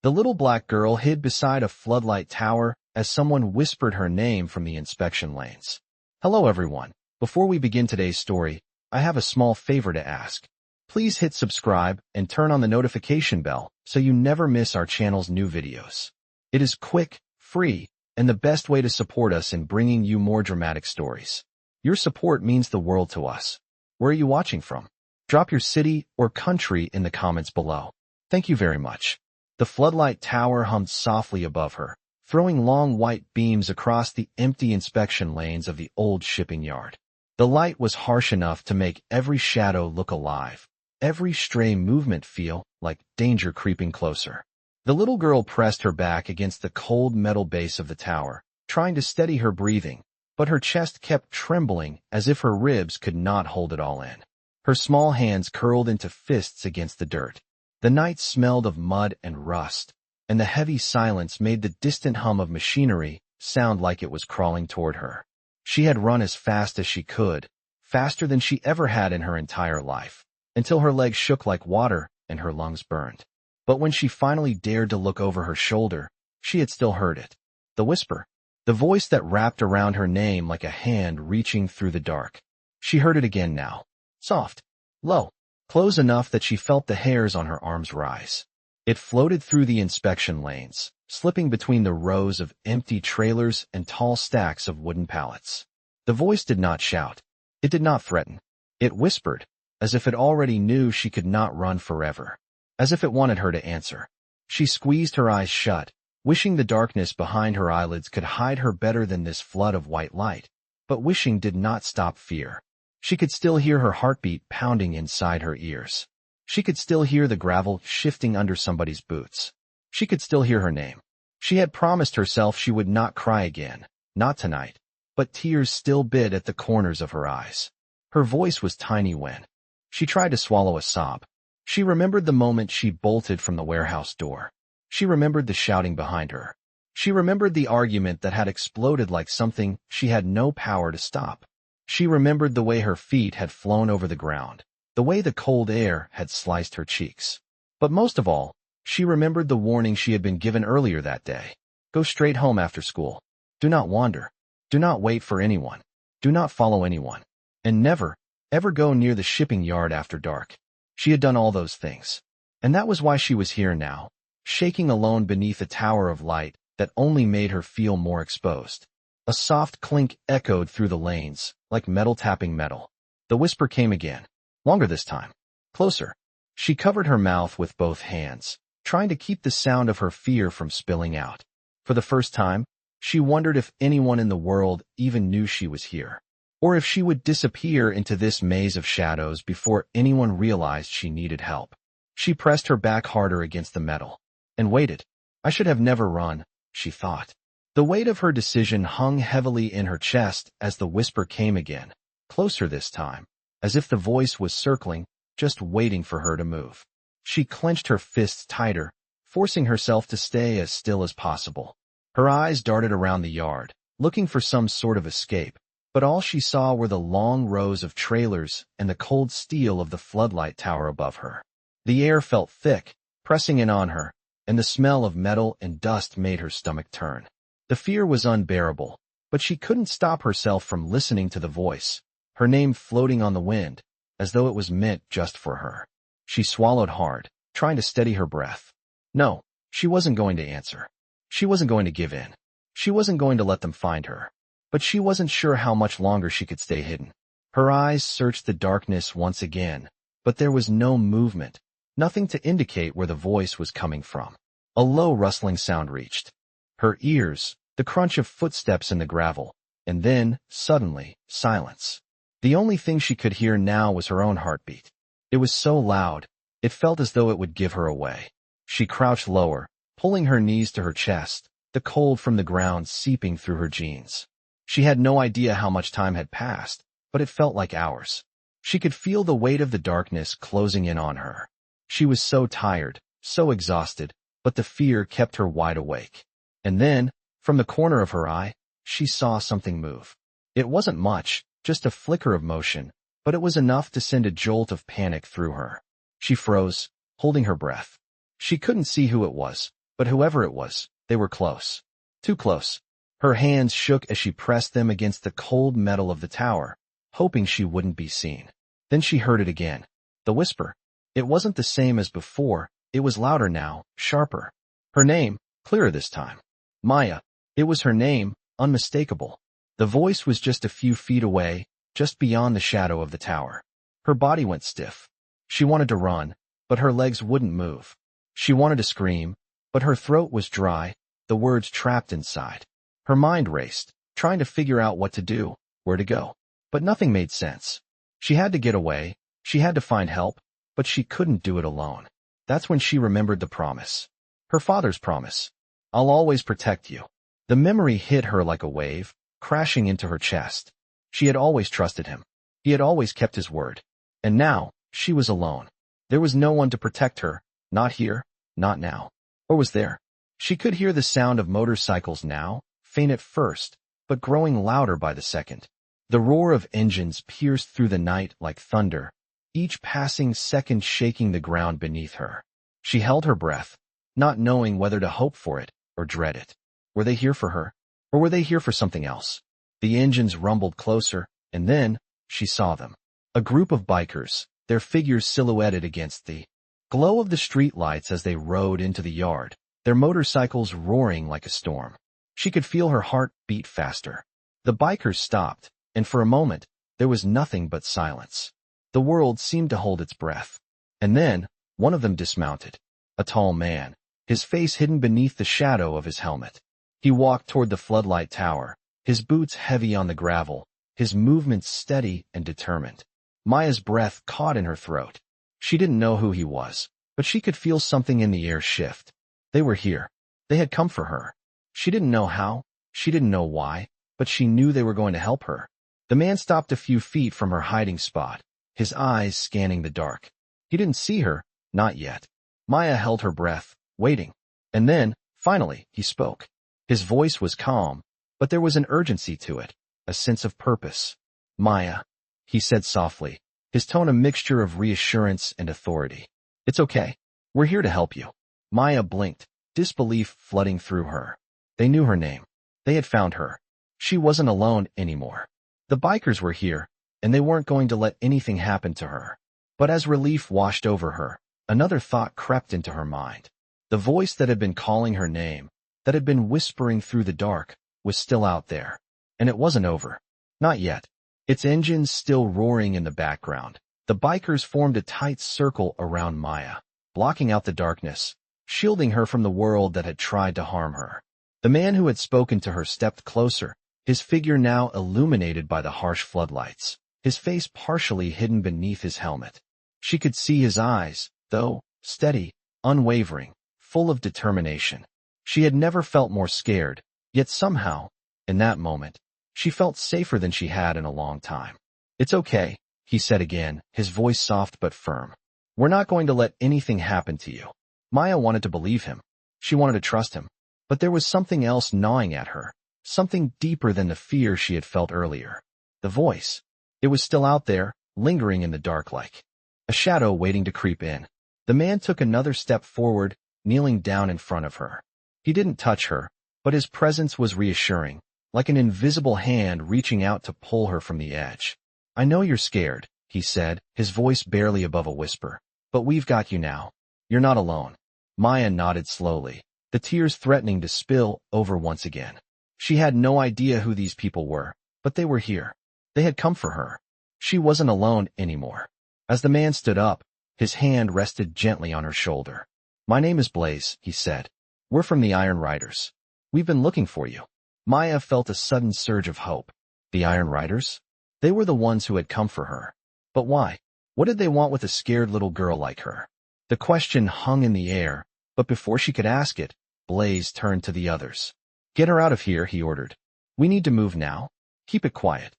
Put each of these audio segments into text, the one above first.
The little black girl hid beside a floodlight tower as someone whispered her name from the inspection lanes. Hello everyone. Before we begin today's story, I have a small favor to ask. Please hit subscribe and turn on the notification bell so you never miss our channel's new videos. It is quick, free, and the best way to support us in bringing you more dramatic stories. Your support means the world to us. Where are you watching from? Drop your city or country in the comments below. Thank you very much. The floodlight tower hummed softly above her, throwing long white beams across the empty inspection lanes of the old shipping yard. The light was harsh enough to make every shadow look alive, every stray movement feel like danger creeping closer. The little girl pressed her back against the cold metal base of the tower, trying to steady her breathing, but her chest kept trembling as if her ribs could not hold it all in. Her small hands curled into fists against the dirt. The night smelled of mud and rust, and the heavy silence made the distant hum of machinery sound like it was crawling toward her. She had run as fast as she could, faster than she ever had in her entire life, until her legs shook like water and her lungs burned. But when she finally dared to look over her shoulder, she had still heard it. The whisper, the voice that wrapped around her name like a hand reaching through the dark. She heard it again now. Soft, low, close enough that she felt the hairs on her arms rise. It floated through the inspection lanes, slipping between the rows of empty trailers and tall stacks of wooden pallets. The voice did not shout. It did not threaten. It whispered, as if it already knew she could not run forever, as if it wanted her to answer. She squeezed her eyes shut, wishing the darkness behind her eyelids could hide her better than this flood of white light, but wishing did not stop fear. She could still hear her heartbeat pounding inside her ears. She could still hear the gravel shifting under somebody's boots. She could still hear her name. She had promised herself she would not cry again, not tonight, but tears still bit at the corners of her eyes. Her voice was tiny when she tried to swallow a sob. She remembered the moment she bolted from the warehouse door. She remembered the shouting behind her. She remembered the argument that had exploded like something she had no power to stop. She remembered the way her feet had flown over the ground, the way the cold air had sliced her cheeks. But most of all, she remembered the warning she had been given earlier that day. Go straight home after school. Do not wander. Do not wait for anyone. Do not follow anyone. And never, ever go near the shipping yard after dark. She had done all those things. And that was why she was here now, shaking alone beneath a tower of light that only made her feel more exposed. A soft clink echoed through the lanes, like metal tapping metal. The whisper came again, longer this time, closer. She covered her mouth with both hands, trying to keep the sound of her fear from spilling out. For the first time, she wondered if anyone in the world even knew she was here, or if she would disappear into this maze of shadows before anyone realized she needed help. She pressed her back harder against the metal, and waited. I should have never run, she thought. The weight of her decision hung heavily in her chest as the whisper came again, closer this time, as if the voice was circling, just waiting for her to move. She clenched her fists tighter, forcing herself to stay as still as possible. Her eyes darted around the yard, looking for some sort of escape, but all she saw were the long rows of trailers and the cold steel of the floodlight tower above her. The air felt thick, pressing in on her, and the smell of metal and dust made her stomach turn. The fear was unbearable, but she couldn't stop herself from listening to the voice, her name floating on the wind, as though it was meant just for her. She swallowed hard, trying to steady her breath. No, she wasn't going to answer. She wasn't going to give in. She wasn't going to let them find her. But she wasn't sure how much longer she could stay hidden. Her eyes searched the darkness once again, but there was no movement, nothing to indicate where the voice was coming from. A low rustling sound reached her ears, the crunch of footsteps in the gravel, and then, suddenly, silence. The only thing she could hear now was her own heartbeat. It was so loud, it felt as though it would give her away. She crouched lower, pulling her knees to her chest, the cold from the ground seeping through her jeans. She had no idea how much time had passed, but it felt like hours. She could feel the weight of the darkness closing in on her. She was so tired, so exhausted, but the fear kept her wide awake. And then, from the corner of her eye, she saw something move. It wasn't much, just a flicker of motion, but it was enough to send a jolt of panic through her. She froze, holding her breath. She couldn't see who it was, But whoever it was, they were close. Too close. Her hands shook as she pressed them against the cold metal of the tower, hoping she wouldn't be seen. Then she heard it again. The whisper. It wasn't the same as before, it was louder now, sharper. Her name, clearer this time. Maya. It was her name, unmistakable. The voice was just a few feet away, just beyond the shadow of the tower. Her body went stiff. She wanted to run, but her legs wouldn't move. She wanted to scream, but her throat was dry, the words trapped inside. Her mind raced, trying to figure out what to do, where to go. But nothing made sense. She had to get away, she had to find help, but she couldn't do it alone. That's when she remembered the promise. Her father's promise. I'll always protect you. The memory hit her like a wave, crashing into her chest. She had always trusted him. He had always kept his word. And now, she was alone. There was no one to protect her, not here, not now. Or was there? She could hear the sound of motorcycles now, faint at first, but growing louder by the second. The roar of engines pierced through the night like thunder, each passing second shaking the ground beneath her. She held her breath, not knowing whether to hope for it or dread it. Were they here for her? Or were they here for something else? The engines rumbled closer, and then, she saw them. A group of bikers, their figures silhouetted against the glow of the streetlights as they rode into the yard, their motorcycles roaring like a storm. She could feel her heart beat faster. The bikers stopped, and for a moment, there was nothing but silence. The world seemed to hold its breath. And then, one of them dismounted. A tall man, his face hidden beneath the shadow of his helmet. He walked toward the Floodlight tower, his boots heavy on the gravel, his movements steady and determined. Maya's breath caught in her throat. She didn't know who he was, but she could feel something in the air shift. They were here. They had come for her. She didn't know how, she didn't know why, but she knew they were going to help her. The man stopped a few feet from her hiding spot, his eyes scanning the dark. He didn't see her, not yet. Maya held her breath, waiting. And then, finally, he spoke. His voice was calm, but there was an urgency to it, a sense of purpose. Maya, he said softly, his tone a mixture of reassurance and authority. It's okay. We're here to help you. Maya blinked, disbelief flooding through her. They knew her name. They had found her. She wasn't alone anymore. The bikers were here, and they weren't going to let anything happen to her. But as relief washed over her, another thought crept into her mind. The voice that had been calling her name, that had been whispering through the dark, was still out there. And it wasn't over. Not yet. Its engines still roaring in the background. The bikers formed a tight circle around Maya, blocking out the darkness, shielding her from the world that had tried to harm her. The man who had spoken to her stepped closer, his figure now illuminated by the harsh floodlights, his face partially hidden beneath his helmet. She could see his eyes, though, steady, unwavering, full of determination. She had never felt more scared, yet somehow, in that moment, she felt safer than she had in a long time. It's okay, he said again, his voice soft but firm. We're not going to let anything happen to you. Maya wanted to believe him. She wanted to trust him. But there was something else gnawing at her, something deeper than the fear she had felt earlier. The voice. It was still out there, lingering in the dark like a shadow waiting to creep in. The man took another step forward, kneeling down in front of her. He didn't touch her, but his presence was reassuring, like an invisible hand reaching out to pull her from the edge. I know you're scared, he said, his voice barely above a whisper. But we've got you now. You're not alone. Maya nodded slowly, the tears threatening to spill over once again. She had no idea who these people were, but they were here. They had come for her. She wasn't alone anymore. As the man stood up, his hand rested gently on her shoulder. My name is Blaze, he said. We're from the Iron Riders. We've been looking for you. Maya felt a sudden surge of hope. The Iron Riders? They were the ones who had come for her. But why? What did they want with a scared little girl like her? The question hung in the air, but before she could ask it, Blaze turned to the others. Get her out of here, he ordered. We need to move now. Keep it quiet.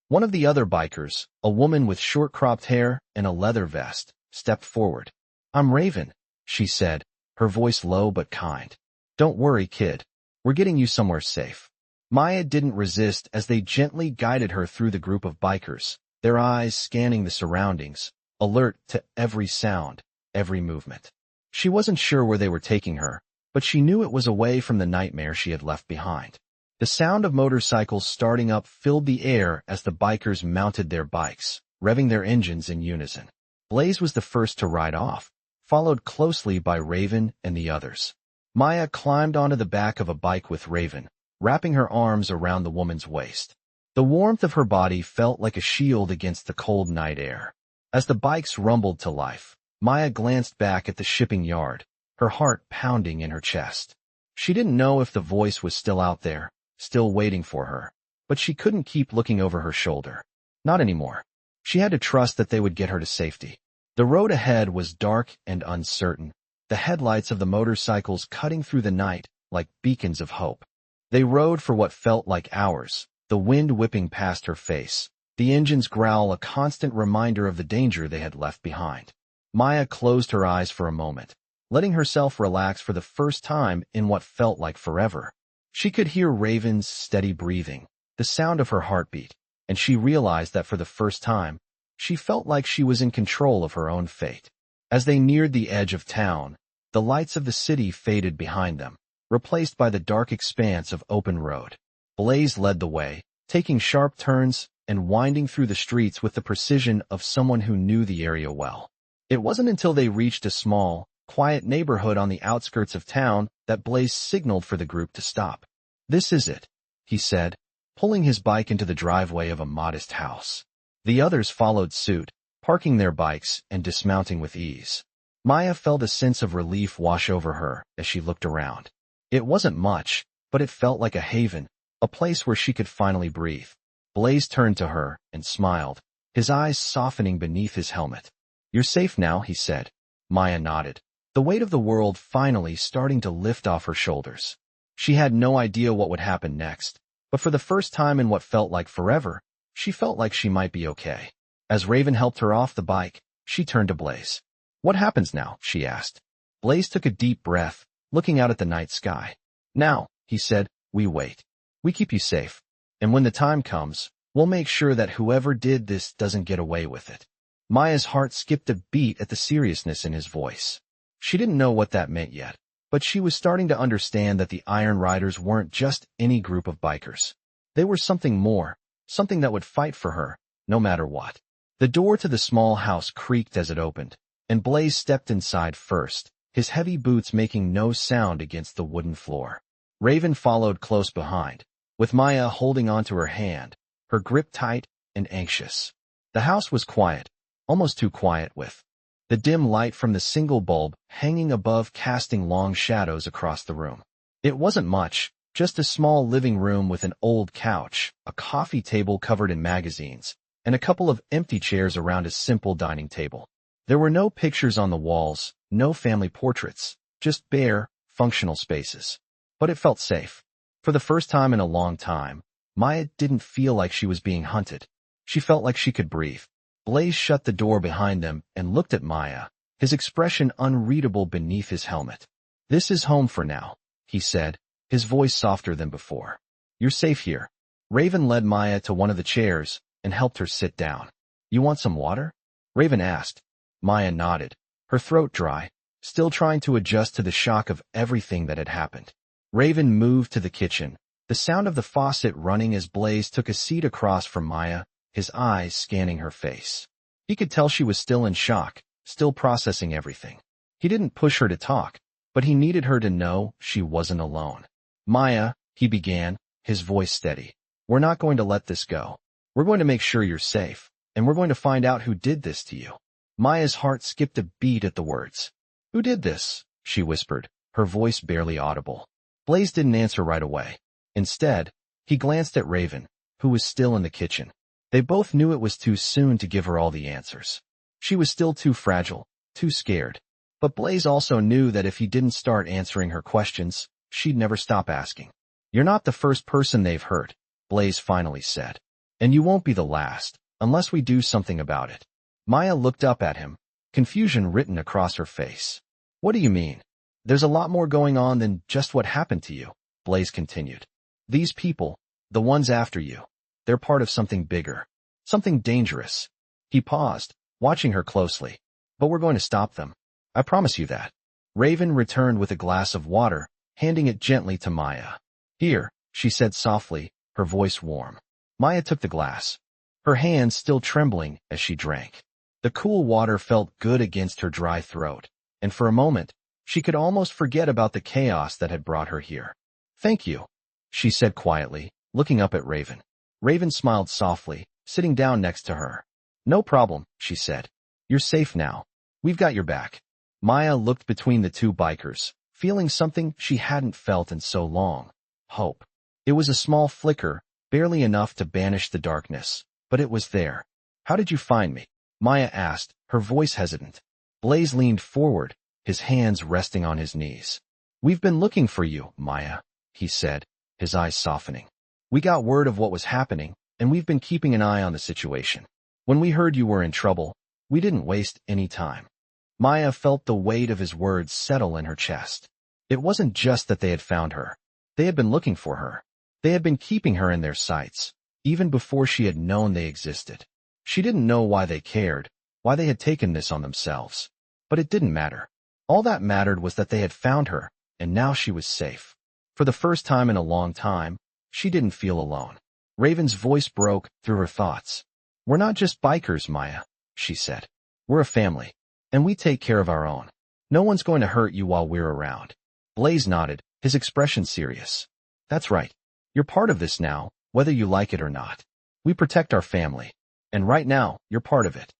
One of the other bikers, a woman with short-cropped hair and a leather vest, stepped forward. I'm Raven, she said, her voice low but kind. Don't worry, kid. We're getting you somewhere safe. Maya didn't resist as they gently guided her through the group of bikers, their eyes scanning the surroundings, alert to every sound, every movement. She wasn't sure where they were taking her, but she knew it was away from the nightmare she had left behind. The sound of motorcycles starting up filled the air as the bikers mounted their bikes, revving their engines in unison. Blaze was the first to ride off, followed closely by Raven and the others. Maya climbed onto the back of a bike with Raven, wrapping her arms around the woman's waist. The warmth of her body felt like a shield against the cold night air. As the bikes rumbled to life, Maya glanced back at the shipping yard, her heart pounding in her chest. She didn't know if the voice was still out there, still waiting for her, but she couldn't keep looking over her shoulder. Not anymore. She had to trust that they would get her to safety. The road ahead was dark and uncertain, the headlights of the motorcycles cutting through the night like beacons of hope. They rode for what felt like hours, the wind whipping past her face, the engine's growl a constant reminder of the danger they had left behind. Maya closed her eyes for a moment, letting herself relax for the first time in what felt like forever. She could hear Raven's steady breathing, the sound of her heartbeat, and she realized that for the first time, she felt like she was in control of her own fate. As they neared the edge of town, the lights of the city faded behind them, replaced by the dark expanse of open road. Blaze led the way, taking sharp turns and winding through the streets with the precision of someone who knew the area well. It wasn't until they reached a small, quiet neighborhood on the outskirts of town that Blaze signaled for the group to stop. "This is it," he said, pulling his bike into the driveway of a modest house. The others followed suit, parking their bikes and dismounting with ease. Maya felt a sense of relief wash over her as she looked around. It wasn't much, but it felt like a haven, a place where she could finally breathe. Blaze turned to her and smiled, his eyes softening beneath his helmet. "You're safe now," he said. Maya nodded, the weight of the world finally starting to lift off her shoulders. She had no idea what would happen next, but for the first time in what felt like forever, she felt like she might be okay. As Raven helped her off the bike, she turned to Blaze. "What happens now?" she asked. Blaze took a deep breath, looking out at the night sky. "Now," he said, "we wait. We keep you safe. And when the time comes, we'll make sure that whoever did this doesn't get away with it." Maya's heart skipped a beat at the seriousness in his voice. She didn't know what that meant yet, but she was starting to understand that the Iron Riders weren't just any group of bikers. They were something more, something that would fight for her, no matter what. The door to the small house creaked as it opened, and Blaze stepped inside first, his heavy boots making no sound against the wooden floor. Raven followed close behind, with Maya holding onto her hand, her grip tight and anxious. The house was quiet, almost too quiet, with the dim light from the single bulb hanging above casting long shadows across the room. It wasn't much, just a small living room with an old couch, a coffee table covered in magazines, and a couple of empty chairs around a simple dining table. There were no pictures on the walls, no family portraits, just bare, functional spaces. But it felt safe. For the first time in a long time, Maya didn't feel like she was being hunted. She felt like she could breathe. Blaze shut the door behind them and looked at Maya, his expression unreadable beneath his helmet. "This is home for now," he said, his voice softer than before. "You're safe here." Raven led Maya to one of the chairs and helped her sit down. "You want some water?" Raven asked. Maya nodded, her throat dry, still trying to adjust to the shock of everything that had happened. Raven moved to the kitchen, the sound of the faucet running as Blaze took a seat across from Maya, his eyes scanning her face. He could tell she was still in shock, still processing everything. He didn't push her to talk, but he needed her to know she wasn't alone. "Maya," he began, his voice steady, "we're not going to let this go. We're going to make sure you're safe, and we're going to find out who did this to you." Maya's heart skipped a beat at the words. "Who did this?" she whispered, her voice barely audible. Blaze didn't answer right away. Instead, he glanced at Raven, who was still in the kitchen. They both knew it was too soon to give her all the answers. She was still too fragile, too scared. But Blaze also knew that if he didn't start answering her questions, she'd never stop asking. "You're not the first person they've hurt," Blaze finally said. "And you won't be the last, unless we do something about it." Maya looked up at him, confusion written across her face. "What do you mean?" "There's a lot more going on than just what happened to you," Blaze continued. "These people, the ones after you, they're part of something bigger, something dangerous." He paused, watching her closely. "But we're going to stop them. I promise you that." Raven returned with a glass of water, handing it gently to Maya. "Here," she said softly, her voice warm. Maya took the glass, her hands still trembling as she drank. The cool water felt good against her dry throat, and for a moment, she could almost forget about the chaos that had brought her here. "Thank you," she said quietly, looking up at Raven. Raven smiled softly, sitting down next to her. "No problem," she said. "You're safe now. We've got your back." Maya looked between the two bikers, feeling something she hadn't felt in so long. Hope. It was a small flicker, barely enough to banish the darkness, but it was there. "How did you find me?" Maya asked, her voice hesitant. Blaze leaned forward, his hands resting on his knees. "We've been looking for you, Maya," he said, his eyes softening. "We got word of what was happening, and we've been keeping an eye on the situation. When we heard you were in trouble, we didn't waste any time." Maya felt the weight of his words settle in her chest. It wasn't just that they had found her. They had been looking for her. They had been keeping her in their sights, even before she had known they existed. She didn't know why they cared, why they had taken this on themselves. But it didn't matter. All that mattered was that they had found her, and now she was safe. For the first time in a long time, she didn't feel alone. Raven's voice broke through her thoughts. "We're not just bikers, Maya," she said. "We're a family, and we take care of our own. No one's going to hurt you while we're around." Blaze nodded, his expression serious. "That's right. You're part of this now, whether you like it or not. We protect our family. And right now, you're part of it."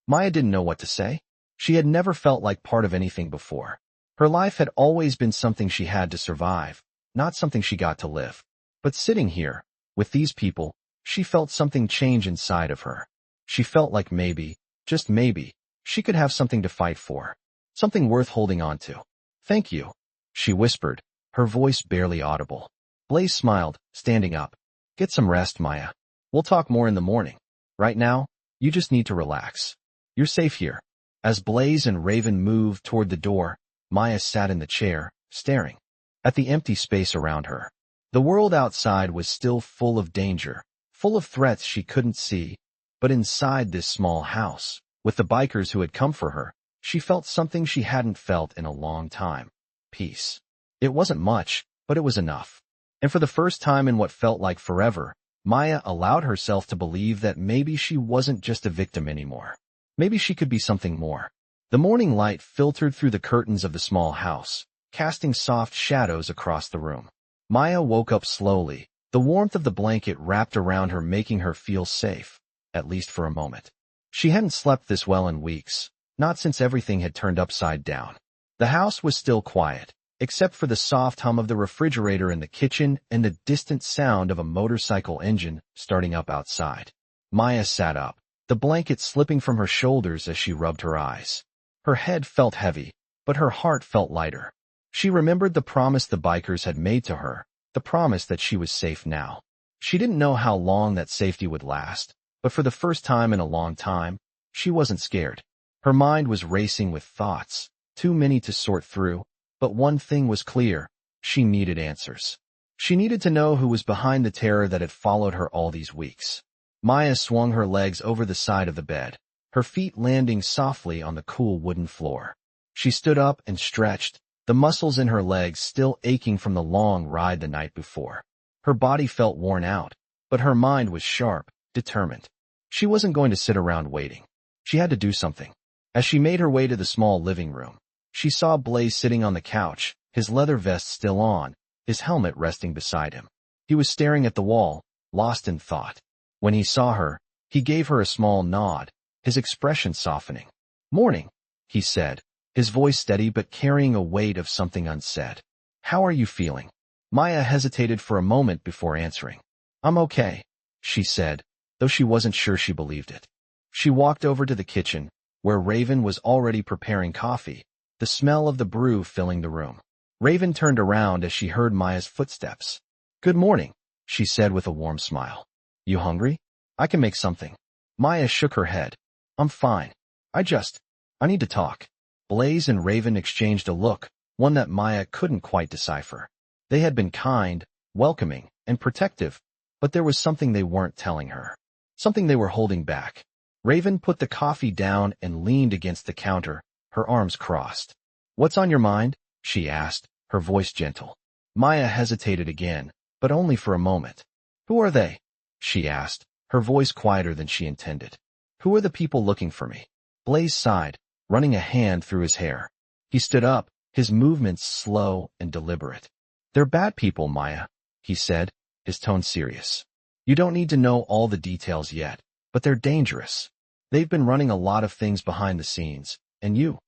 Maya didn't know what to say. She had never felt like part of anything before. Her life had always been something she had to survive, not something she got to live. But sitting here, with these people, she felt something change inside of her. She felt like maybe, just maybe, she could have something to fight for. Something worth holding on to. "Thank you," she whispered, her voice barely audible. Blaze smiled, standing up. "Get some rest, Maya. We'll talk more in the morning. Right now, you just need to relax. You're safe here." As Blaze and Raven moved toward the door, Maya sat in the chair, staring at the empty space around her. The world outside was still full of danger, full of threats she couldn't see, but inside this small house, with the bikers who had come for her, she felt something she hadn't felt in a long time. Peace. It wasn't much, but it was enough. And for the first time in what felt like forever, Maya allowed herself to believe that maybe she wasn't just a victim anymore. Maybe she could be something more. The morning light filtered through the curtains of the small house, casting soft shadows across the room. Maya woke up slowly, the warmth of the blanket wrapped around her making her feel safe, at least for a moment. She hadn't slept this well in weeks, not since everything had turned upside down. The house was still quiet, except for the soft hum of the refrigerator in the kitchen and the distant sound of a motorcycle engine starting up outside. Maya sat up, the blanket slipping from her shoulders as she rubbed her eyes. Her head felt heavy, but her heart felt lighter. She remembered the promise the bikers had made to her, the promise that she was safe now. She didn't know how long that safety would last, but for the first time in a long time, she wasn't scared. Her mind was racing with thoughts, too many to sort through, but one thing was clear: she needed answers. She needed to know who was behind the terror that had followed her all these weeks. Maya swung her legs over the side of the bed, her feet landing softly on the cool wooden floor. She stood up and stretched, the muscles in her legs still aching from the long ride the night before. Her body felt worn out, but her mind was sharp, determined. She wasn't going to sit around waiting. She had to do something. As she made her way to the small living room, she saw Blaze sitting on the couch, his leather vest still on, his helmet resting beside him. He was staring at the wall, lost in thought. When he saw her, he gave her a small nod, his expression softening. "Morning," he said, his voice steady but carrying a weight of something unsaid. "How are you feeling?" Maya hesitated for a moment before answering. "I'm okay," she said, though she wasn't sure she believed it. She walked over to the kitchen, where Raven was already preparing coffee, the smell of the brew filling the room. Raven turned around as she heard Maya's footsteps. "Good morning," she said with a warm smile. "You hungry? I can make something." Maya shook her head. "I'm fine. I need to talk." Blaze and Raven exchanged a look, one that Maya couldn't quite decipher. They had been kind, welcoming, and protective, but there was something they weren't telling her. Something they were holding back. Raven put the coffee down and leaned against the counter, her arms crossed. What's on your mind? She asked, her voice gentle. Maya hesitated again, but only for a moment. Who are they? She asked, her voice quieter than she intended. Who are the people looking for me? Blaze sighed, running a hand through his hair. He stood up, his movements slow and deliberate. They're bad people, Maya, he said, his tone serious. You don't need to know all the details yet, but they're dangerous. They've been running a lot of things behind the scenes, and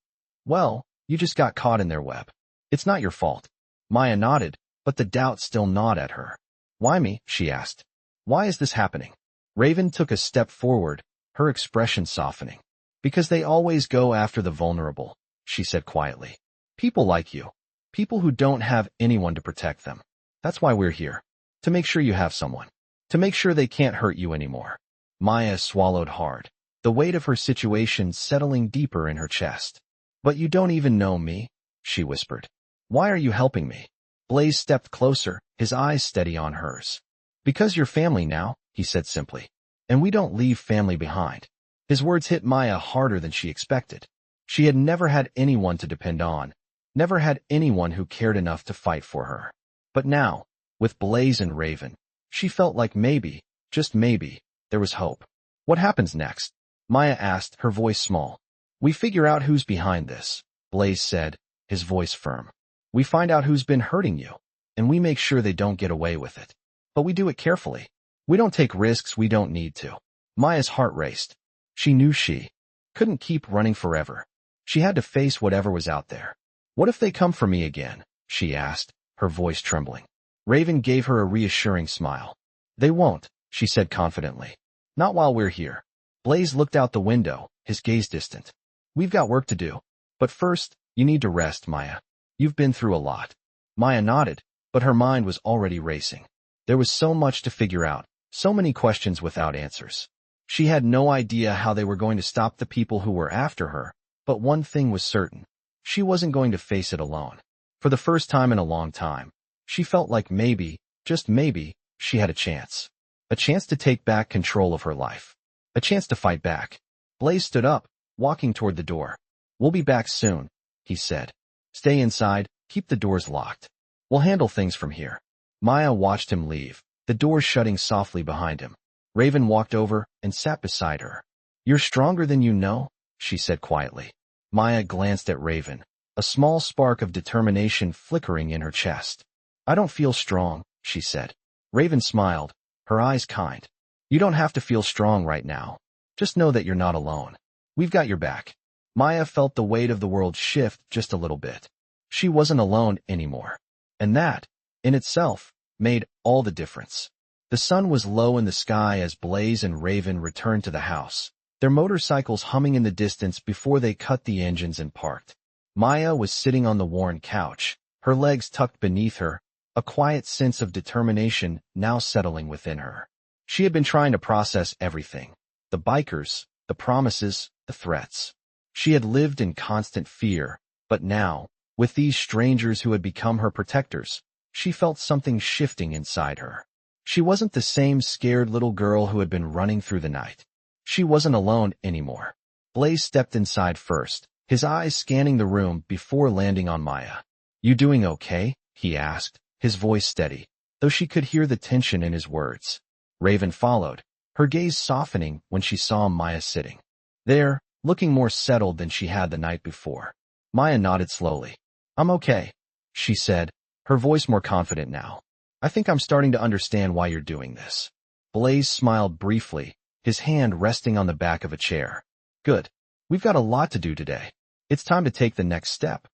well, you just got caught in their web. It's not your fault. Maya nodded, but the doubt still gnawed at her. Why me? She asked. Why is this happening? Raven took a step forward, her expression softening. Because they always go after the vulnerable, she said quietly. People like you. People who don't have anyone to protect them. That's why we're here. To make sure you have someone. To make sure they can't hurt you anymore. Maya swallowed hard, the weight of her situation settling deeper in her chest. But you don't even know me, she whispered. Why are you helping me? Blaze stepped closer, his eyes steady on hers. Because you're family now, he said simply. And we don't leave family behind. His words hit Maya harder than she expected. She had never had anyone to depend on, never had anyone who cared enough to fight for her. But now, with Blaze and Raven, she felt like maybe, just maybe, there was hope. What happens next? Maya asked, her voice small. We figure out who's behind this, Blaze said, his voice firm. We find out who's been hurting you, and we make sure they don't get away with it. But we do it carefully. We don't take risks we don't need to. Maya's heart raced. She knew she couldn't keep running forever. She had to face whatever was out there. What if they come for me again? She asked, her voice trembling. Raven gave her a reassuring smile. They won't, she said confidently. Not while we're here. Blaze looked out the window, his gaze distant. We've got work to do. But first, you need to rest, Maya. You've been through a lot. Maya nodded, but her mind was already racing. There was so much to figure out, so many questions without answers. She had no idea how they were going to stop the people who were after her, but one thing was certain. She wasn't going to face it alone. For the first time in a long time, she felt like maybe, just maybe, she had a chance. A chance to take back control of her life. A chance to fight back. Blaze stood up, walking toward the door. We'll be back soon, he said. Stay inside, keep the doors locked. We'll handle things from here. Maya watched him leave, the door shutting softly behind him. Raven walked over and sat beside her. You're stronger than you know, she said quietly. Maya glanced at Raven, a small spark of determination flickering in her chest. I don't feel strong, she said. Raven smiled, her eyes kind. You don't have to feel strong right now. Just know that you're not alone. We've got your back. Maya felt the weight of the world shift just a little bit. She wasn't alone anymore. And that, in itself, made all the difference. The sun was low in the sky as Blaze and Raven returned to the house, their motorcycles humming in the distance before they cut the engines and parked. Maya was sitting on the worn couch, her legs tucked beneath her, a quiet sense of determination now settling within her. She had been trying to process everything. The bikers, the promises, the threats. She had lived in constant fear, but now, with these strangers who had become her protectors, she felt something shifting inside her. She wasn't the same scared little girl who had been running through the night. She wasn't alone anymore. Blaze stepped inside first, his eyes scanning the room before landing on Maya. You doing okay? He asked, his voice steady, though she could hear the tension in his words. Raven followed, her gaze softening when she saw Maya sitting there, looking more settled than she had the night before. Maya nodded slowly. I'm okay, she said, her voice more confident now. I think I'm starting to understand why you're doing this. Blaze smiled briefly, his hand resting on the back of a chair. Good. We've got a lot to do today. It's time to take the next step.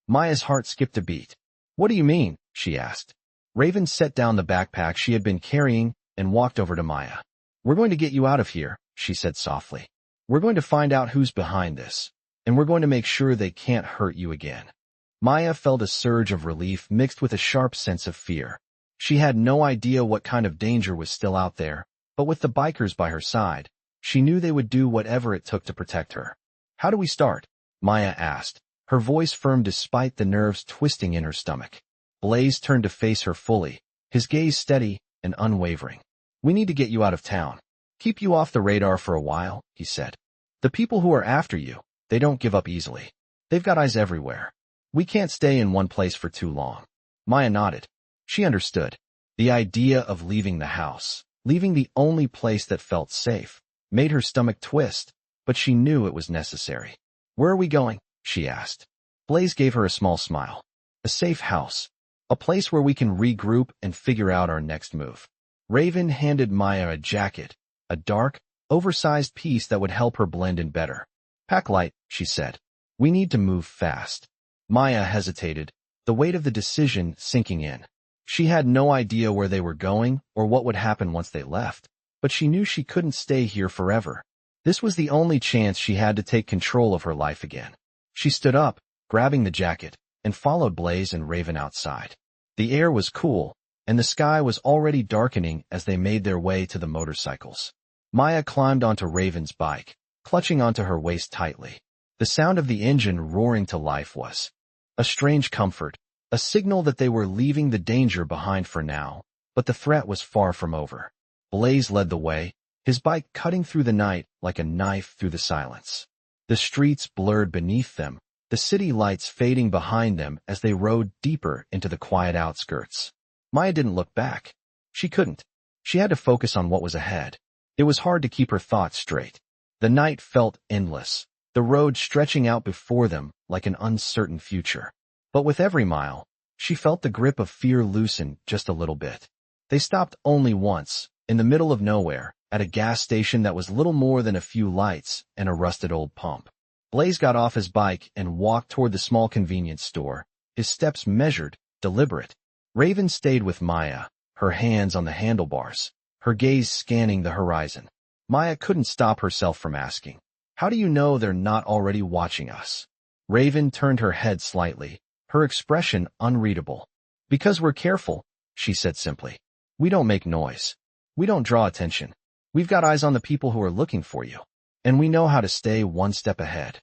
Maya's heart skipped a beat. What do you mean? She asked. Raven set down the backpack she had been carrying and walked over to Maya. We're going to get you out of here, she said softly. We're going to find out who's behind this, and we're going to make sure they can't hurt you again. Maya felt a surge of relief mixed with a sharp sense of fear. She had no idea what kind of danger was still out there, but with the bikers by her side, she knew they would do whatever it took to protect her. How do we start? Maya asked, her voice firm despite the nerves twisting in her stomach. Blaze turned to face her fully, his gaze steady and unwavering. We need to get you out of town. Keep you off the radar for a while, he said. The people who are after you, they don't give up easily. They've got eyes everywhere. We can't stay in one place for too long. Maya nodded. She understood. The idea of leaving the house, leaving the only place that felt safe, made her stomach twist, but she knew it was necessary. Where are we going? She asked. Blaze gave her a small smile. A safe house. A place where we can regroup and figure out our next move. Raven handed Maya a jacket, a dark, oversized piece that would help her blend in better. Pack light, she said. We need to move fast. Maya hesitated, the weight of the decision sinking in. She had no idea where they were going or what would happen once they left, but she knew she couldn't stay here forever. This was the only chance she had to take control of her life again. She stood up, grabbing the jacket, and followed Blaze and Raven outside. The air was cool, and the sky was already darkening as they made their way to the motorcycles. Maya climbed onto Raven's bike, clutching onto her waist tightly. The sound of the engine roaring to life was a strange comfort, a signal that they were leaving the danger behind for now, but the threat was far from over. Blaze led the way, his bike cutting through the night like a knife through the silence. The streets blurred beneath them, the city lights fading behind them as they rode deeper into the quiet outskirts. Maya didn't look back. She couldn't. She had to focus on what was ahead. It was hard to keep her thoughts straight. The night felt endless, the road stretching out before them like an uncertain future. But with every mile, she felt the grip of fear loosen just a little bit. They stopped only once, in the middle of nowhere, at a gas station that was little more than a few lights and a rusted old pump. Blaze got off his bike and walked toward the small convenience store, his steps measured, deliberate. Raven stayed with Maya, her hands on the handlebars, her gaze scanning the horizon. Maya couldn't stop herself from asking, "How do you know they're not already watching us?" Raven turned her head slightly, her expression unreadable. "Because we're careful," she said simply. "We don't make noise. We don't draw attention. We've got eyes on the people who are looking for you. And we know how to stay one step ahead."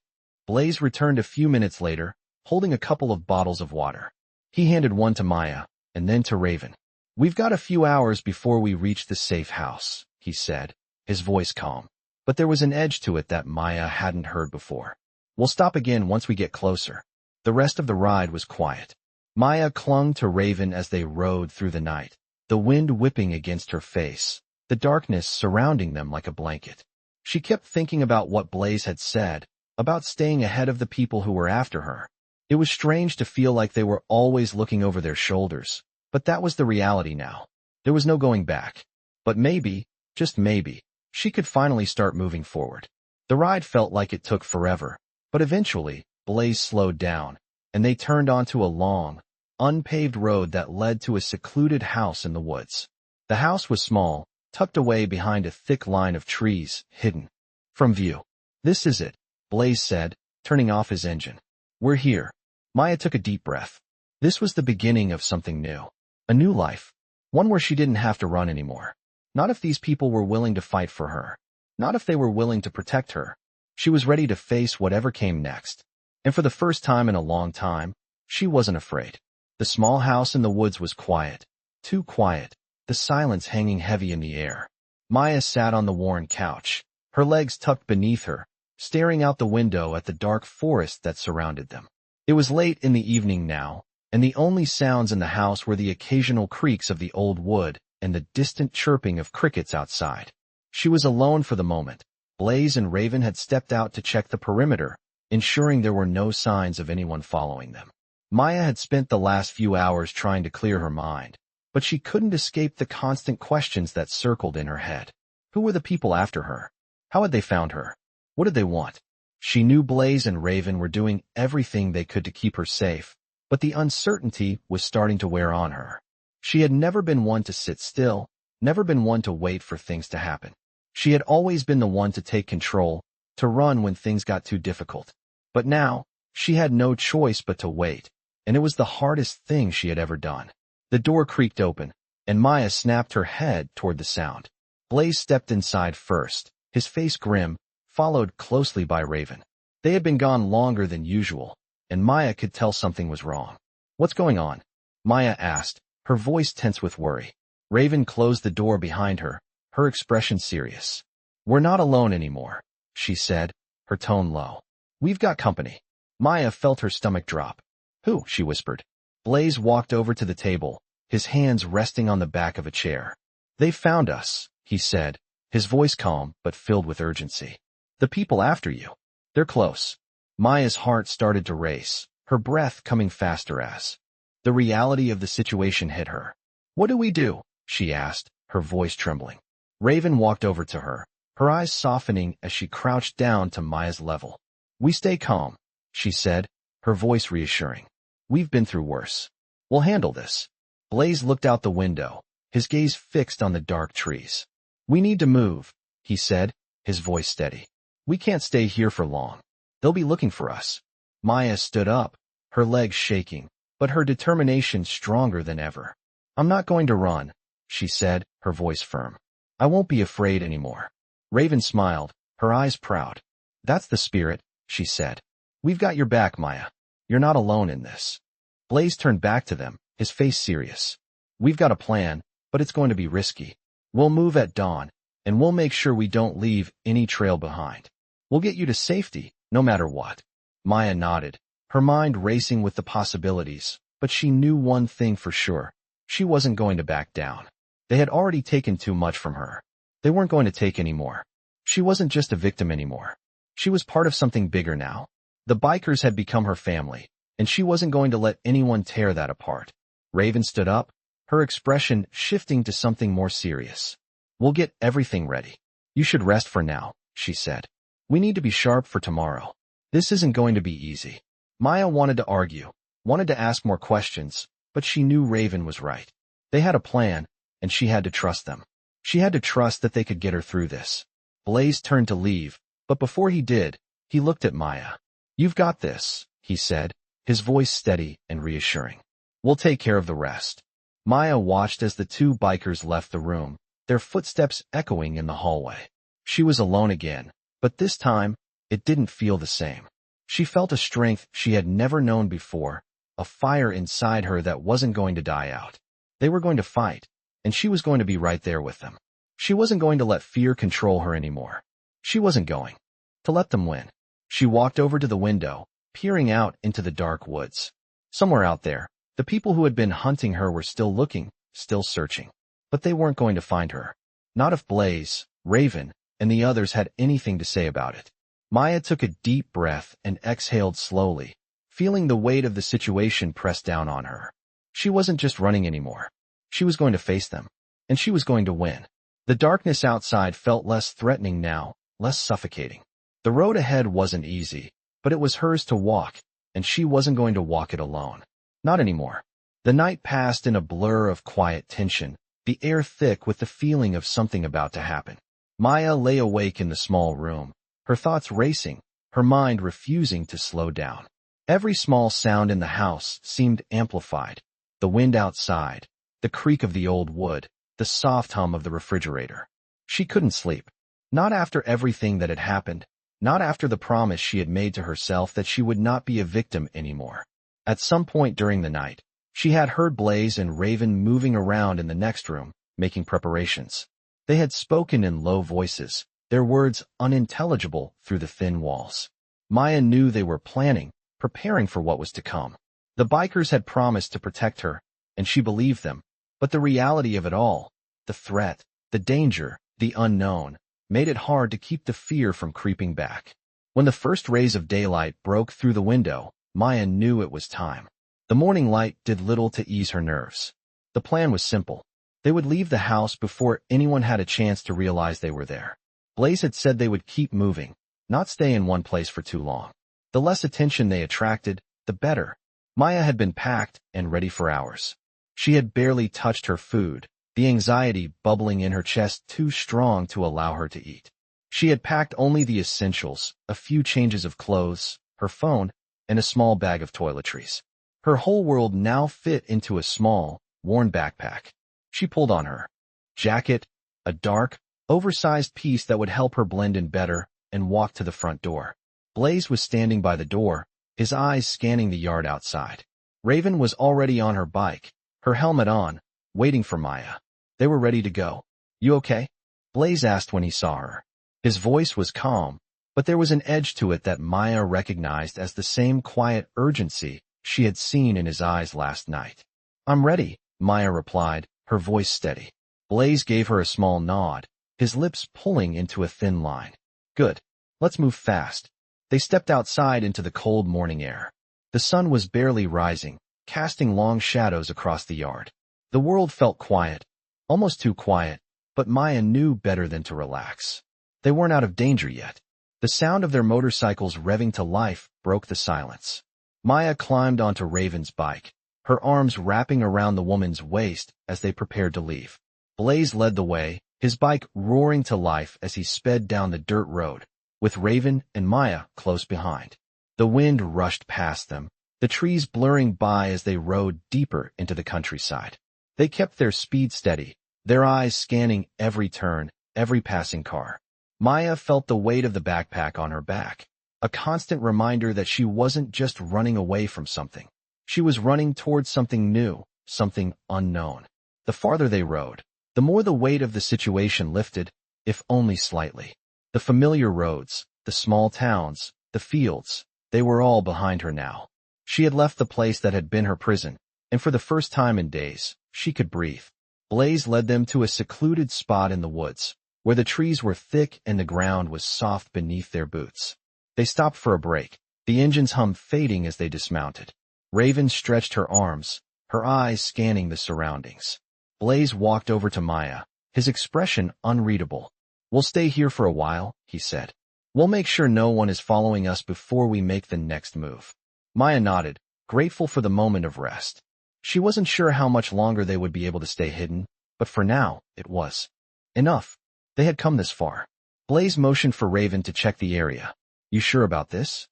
Blaze returned a few minutes later, holding a couple of bottles of water. He handed one to Maya, and then to Raven. "We've got a few hours before we reach the safe house," he said, his voice calm. But there was an edge to it that Maya hadn't heard before. "We'll stop again once we get closer." The rest of the ride was quiet. Maya clung to Raven as they rode through the night, the wind whipping against her face, the darkness surrounding them like a blanket. She kept thinking about what Blaze had said, about staying ahead of the people who were after her. It was strange to feel like they were always looking over their shoulders, but that was the reality now. There was no going back. But maybe, just maybe, she could finally start moving forward. The ride felt like it took forever, but eventually, Blaze slowed down, and they turned onto a long, unpaved road that led to a secluded house in the woods. The house was small, tucked away behind a thick line of trees, hidden from view. "This is it," Blaze said, turning off his engine. "We're here." Maya took a deep breath. This was the beginning of something new. A new life. One where she didn't have to run anymore. Not if these people were willing to fight for her. Not if they were willing to protect her. She was ready to face whatever came next. And for the first time in a long time, she wasn't afraid. The small house in the woods was quiet. Too quiet. The silence hanging heavy in the air. Maya sat on the worn couch, her legs tucked beneath her, staring out the window at the dark forest that surrounded them. It was late in the evening now, and the only sounds in the house were the occasional creaks of the old wood and the distant chirping of crickets outside. She was alone for the moment. Blaze and Raven had stepped out to check the perimeter, ensuring there were no signs of anyone following them. Maya had spent the last few hours trying to clear her mind, but she couldn't escape the constant questions that circled in her head. Who were the people after her? How had they found her? What did they want? She knew Blaze and Raven were doing everything they could to keep her safe, but the uncertainty was starting to wear on her. She had never been one to sit still, never been one to wait for things to happen. She had always been the one to take control, to run when things got too difficult. But now, she had no choice but to wait, and it was the hardest thing she had ever done. The door creaked open, and Maya snapped her head toward the sound. Blaze stepped inside first, his face grim, followed closely by Raven. They had been gone longer than usual, and Maya could tell something was wrong. "What's going on?" Maya asked, her voice tense with worry. Raven closed the door behind her, her expression serious. "We're not alone anymore," she said, her tone low. "We've got company." Maya felt her stomach drop. Who? She whispered. Blaze walked over to the table, his hands resting on the back of a chair. They found us, he said, his voice calm but filled with urgency. The people after you. They're close. Maya's heart started to race, her breath coming faster as the reality of the situation hit her. What do we do? She asked, her voice trembling. Raven walked over to her, her eyes softening as she crouched down to Maya's level. We stay calm, she said, her voice reassuring. We've been through worse. We'll handle this. Blaze looked out the window, his gaze fixed on the dark trees. We need to move, he said, his voice steady. We can't stay here for long. They'll be looking for us. Maya stood up, her legs shaking, but her determination stronger than ever. I'm not going to run, she said, her voice firm. I won't be afraid anymore. Raven smiled, her eyes proud. That's the spirit, she said. We've got your back, Maya. You're not alone in this. Blaze turned back to them, his face serious. We've got a plan, but it's going to be risky. We'll move at dawn, and we'll make sure we don't leave any trail behind. We'll get you to safety, no matter what. Maya nodded, her mind racing with the possibilities, but she knew one thing for sure. She wasn't going to back down. They had already taken too much from her. They weren't going to take any more. She wasn't just a victim anymore. She was part of something bigger now. The bikers had become her family, and she wasn't going to let anyone tear that apart. Raven stood up, her expression shifting to something more serious. We'll get everything ready. You should rest for now, she said. We need to be sharp for tomorrow. This isn't going to be easy. Maya wanted to argue, wanted to ask more questions, but she knew Raven was right. They had a plan, and she had to trust them. She had to trust that they could get her through this. Blaze turned to leave, but before he did, he looked at Maya. You've got this, he said, his voice steady and reassuring. We'll take care of the rest. Maya watched as the two bikers left the room, their footsteps echoing in the hallway. She was alone again, but this time, it didn't feel the same. She felt a strength she had never known before, a fire inside her that wasn't going to die out. They were going to fight, and she was going to be right there with them. She wasn't going to let fear control her anymore. She wasn't going to let them win. She walked over to the window, peering out into the dark woods. Somewhere out there, the people who had been hunting her were still looking, still searching. But they weren't going to find her. Not if Blaze, Raven, and the others had anything to say about it. Maya took a deep breath and exhaled slowly, feeling the weight of the situation press down on her. She wasn't just running anymore. She was going to face them, and she was going to win. The darkness outside felt less threatening now, less suffocating. The road ahead wasn't easy, but it was hers to walk, and she wasn't going to walk it alone. Not anymore. The night passed in a blur of quiet tension, the air thick with the feeling of something about to happen. Maya lay awake in the small room, her thoughts racing, her mind refusing to slow down. Every small sound in the house seemed amplified. The wind outside, the creak of the old wood, the soft hum of the refrigerator. She couldn't sleep. Not after everything that had happened, not after the promise she had made to herself that she would not be a victim anymore. At some point during the night, she had heard Blaze and Raven moving around in the next room, making preparations. They had spoken in low voices, their words unintelligible through the thin walls. Maya knew they were planning, preparing for what was to come. The bikers had promised to protect her, and she believed them. But the reality of it all, the threat, the danger, the unknown, made it hard to keep the fear from creeping back. When the first rays of daylight broke through the window, Maya knew it was time. The morning light did little to ease her nerves. The plan was simple. They would leave the house before anyone had a chance to realize they were there. Blaze had said they would keep moving, not stay in one place for too long. The less attention they attracted, the better. Maya had been packed and ready for hours. She had barely touched her food, the anxiety bubbling in her chest too strong to allow her to eat. She had packed only the essentials, a few changes of clothes, her phone, and a small bag of toiletries. Her whole world now fit into a small, worn backpack. She pulled on her jacket, a dark, oversized piece that would help her blend in better, and walked to the front door. Blaze was standing by the door, his eyes scanning the yard outside. Raven was already on her bike, her helmet on, waiting for Maya. They were ready to go. You okay? Blaze asked when he saw her. His voice was calm, but there was an edge to it that Maya recognized as the same quiet urgency she had seen in his eyes last night. "I'm ready," Maya replied, her voice steady. Blaze gave her a small nod, his lips pulling into a thin line. "Good. Let's move fast." They stepped outside into the cold morning air. The sun was barely rising, casting long shadows across the yard. The world felt quiet, almost too quiet, but Maya knew better than to relax. They weren't out of danger yet. The sound of their motorcycles revving to life broke the silence. Maya climbed onto Raven's bike, her arms wrapping around the woman's waist as they prepared to leave. Blaze led the way, his bike roaring to life as he sped down the dirt road, with Raven and Maya close behind. The wind rushed past them, the trees blurring by as they rode deeper into the countryside. They kept their speed steady, their eyes scanning every turn, every passing car. Maya felt the weight of the backpack on her back, a constant reminder that she wasn't just running away from something. She was running towards something new, something unknown. The farther they rode, the more the weight of the situation lifted, if only slightly. The familiar roads, the small towns, the fields, they were all behind her now. She had left the place that had been her prison, and for the first time in days, she could breathe. Blaze led them to a secluded spot in the woods, where the trees were thick and the ground was soft beneath their boots. They stopped for a break, the engine's hum fading as they dismounted. Raven stretched her arms, her eyes scanning the surroundings. Blaze walked over to Maya, his expression unreadable. "We'll stay here for a while," he said. "We'll make sure no one is following us before we make the next move." Maya nodded, grateful for the moment of rest. She wasn't sure how much longer they would be able to stay hidden, but for now, it was enough. They had come this far. Blaze motioned for Raven to check the area. "You sure about this?"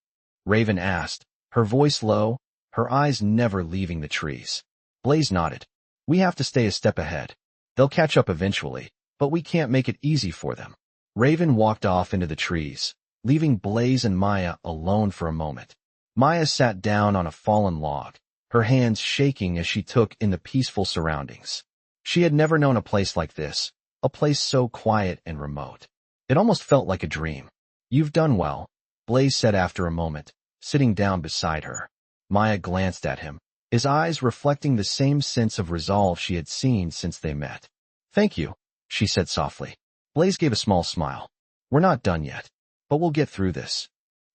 Raven asked, her voice low, her eyes never leaving the trees. Blaze nodded. "We have to stay a step ahead. They'll catch up eventually, but we can't make it easy for them." Raven walked off into the trees, leaving Blaze and Maya alone for a moment. Maya sat down on a fallen log, her hands shaking as she took in the peaceful surroundings. She had never known a place like this, a place so quiet and remote. It almost felt like a dream. "You've done well," Blaze said after a moment, sitting down beside her. Maya glanced at him, his eyes reflecting the same sense of resolve she had seen since they met. "Thank you," she said softly. Blaze gave a small smile. "We're not done yet, but we'll get through this."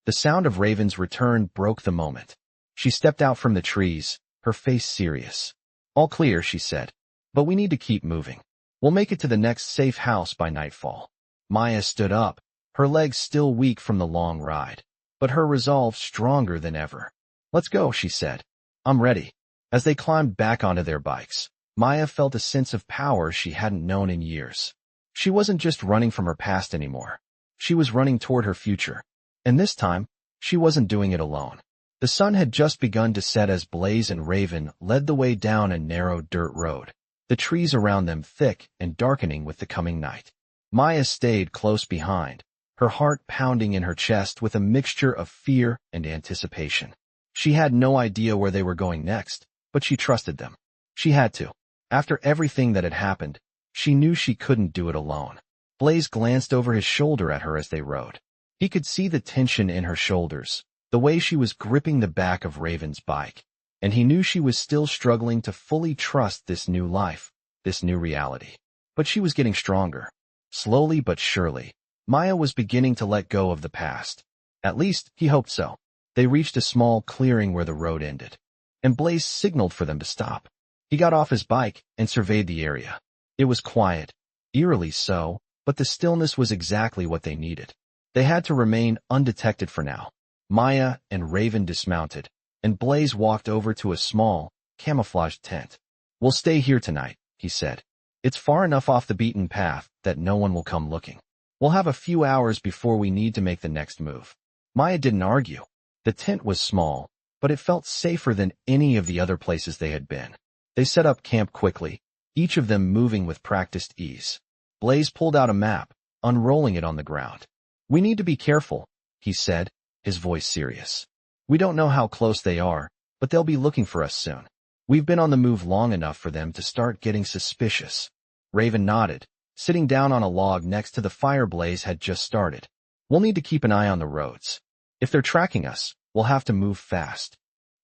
The sound of Raven's return broke the moment. She stepped out from the trees, her face serious. "All clear," she said, "but we need to keep moving. We'll make it to the next safe house by nightfall." Maya stood up, her legs still weak from the long ride, but her resolve stronger than ever. "Let's go," she said. "I'm ready." As they climbed back onto their bikes, Maya felt a sense of power she hadn't known in years. She wasn't just running from her past anymore. She was running toward her future. And this time, she wasn't doing it alone. The sun had just begun to set as Blaze and Raven led the way down a narrow dirt road, the trees around them thick and darkening with the coming night. Maya stayed close behind, her heart pounding in her chest with a mixture of fear and anticipation. She had no idea where they were going next, but she trusted them. She had to. After everything that had happened, she knew she couldn't do it alone. Blaze glanced over his shoulder at her as they rode. He could see the tension in her shoulders, the way she was gripping the back of Raven's bike, and he knew she was still struggling to fully trust this new life, this new reality. But she was getting stronger. Slowly but surely, Maya was beginning to let go of the past. At least, he hoped so. They reached a small clearing where the road ended, and Blaze signaled for them to stop. He got off his bike and surveyed the area. It was quiet, eerily so, but the stillness was exactly what they needed. They had to remain undetected for now. Maya and Raven dismounted, and Blaze walked over to a small, camouflaged tent. "We'll stay here tonight," he said. "It's far enough off the beaten path that no one will come looking. We'll have a few hours before we need to make the next move." Maya didn't argue. The tent was small, but it felt safer than any of the other places they had been. They set up camp quickly, each of them moving with practiced ease. Blaze pulled out a map, unrolling it on the ground. "We need to be careful," he said, his voice serious. "We don't know how close they are, but they'll be looking for us soon. We've been on the move long enough for them to start getting suspicious." Raven nodded, sitting down on a log next to the fire Blaze had just started. "We'll need to keep an eye on the roads. If they're tracking us, we'll have to move fast."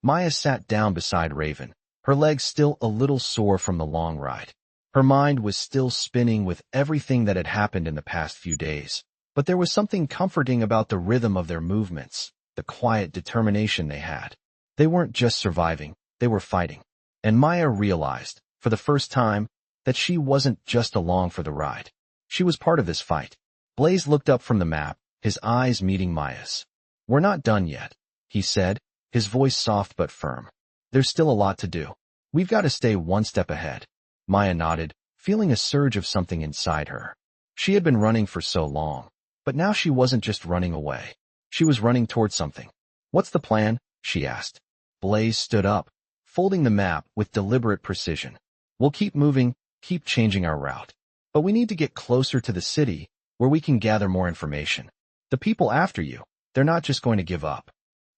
Maya sat down beside Raven, her legs still a little sore from the long ride. Her mind was still spinning with everything that had happened in the past few days, but there was something comforting about the rhythm of their movements, the quiet determination they had. They weren't just surviving, they were fighting. And Maya realized, for the first time, that she wasn't just along for the ride. She was part of this fight. Blaze looked up from the map, his eyes meeting Maya's. "We're not done yet," he said, his voice soft but firm. "There's still a lot to do. We've got to stay one step ahead." Maya nodded, feeling a surge of something inside her. She had been running for so long, but now she wasn't just running away. She was running towards something. "What's the plan?" she asked. Blaze stood up, folding the map with deliberate precision. "We'll keep moving, keep changing our route. But we need to get closer to the city, where we can gather more information. The people after you, they're not just going to give up."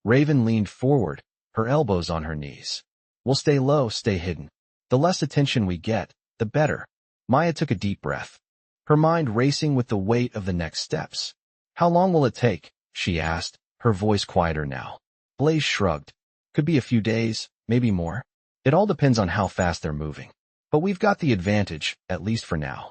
Raven leaned forward, her elbows on her knees. "We'll stay low, stay hidden. The less attention we get, the better." Maya took a deep breath, her mind racing with the weight of the next steps. "How long will it take?" she asked, her voice quieter now. Blaze shrugged. "Could be a few days, maybe more. It all depends on how fast they're moving. But we've got the advantage, at least for now."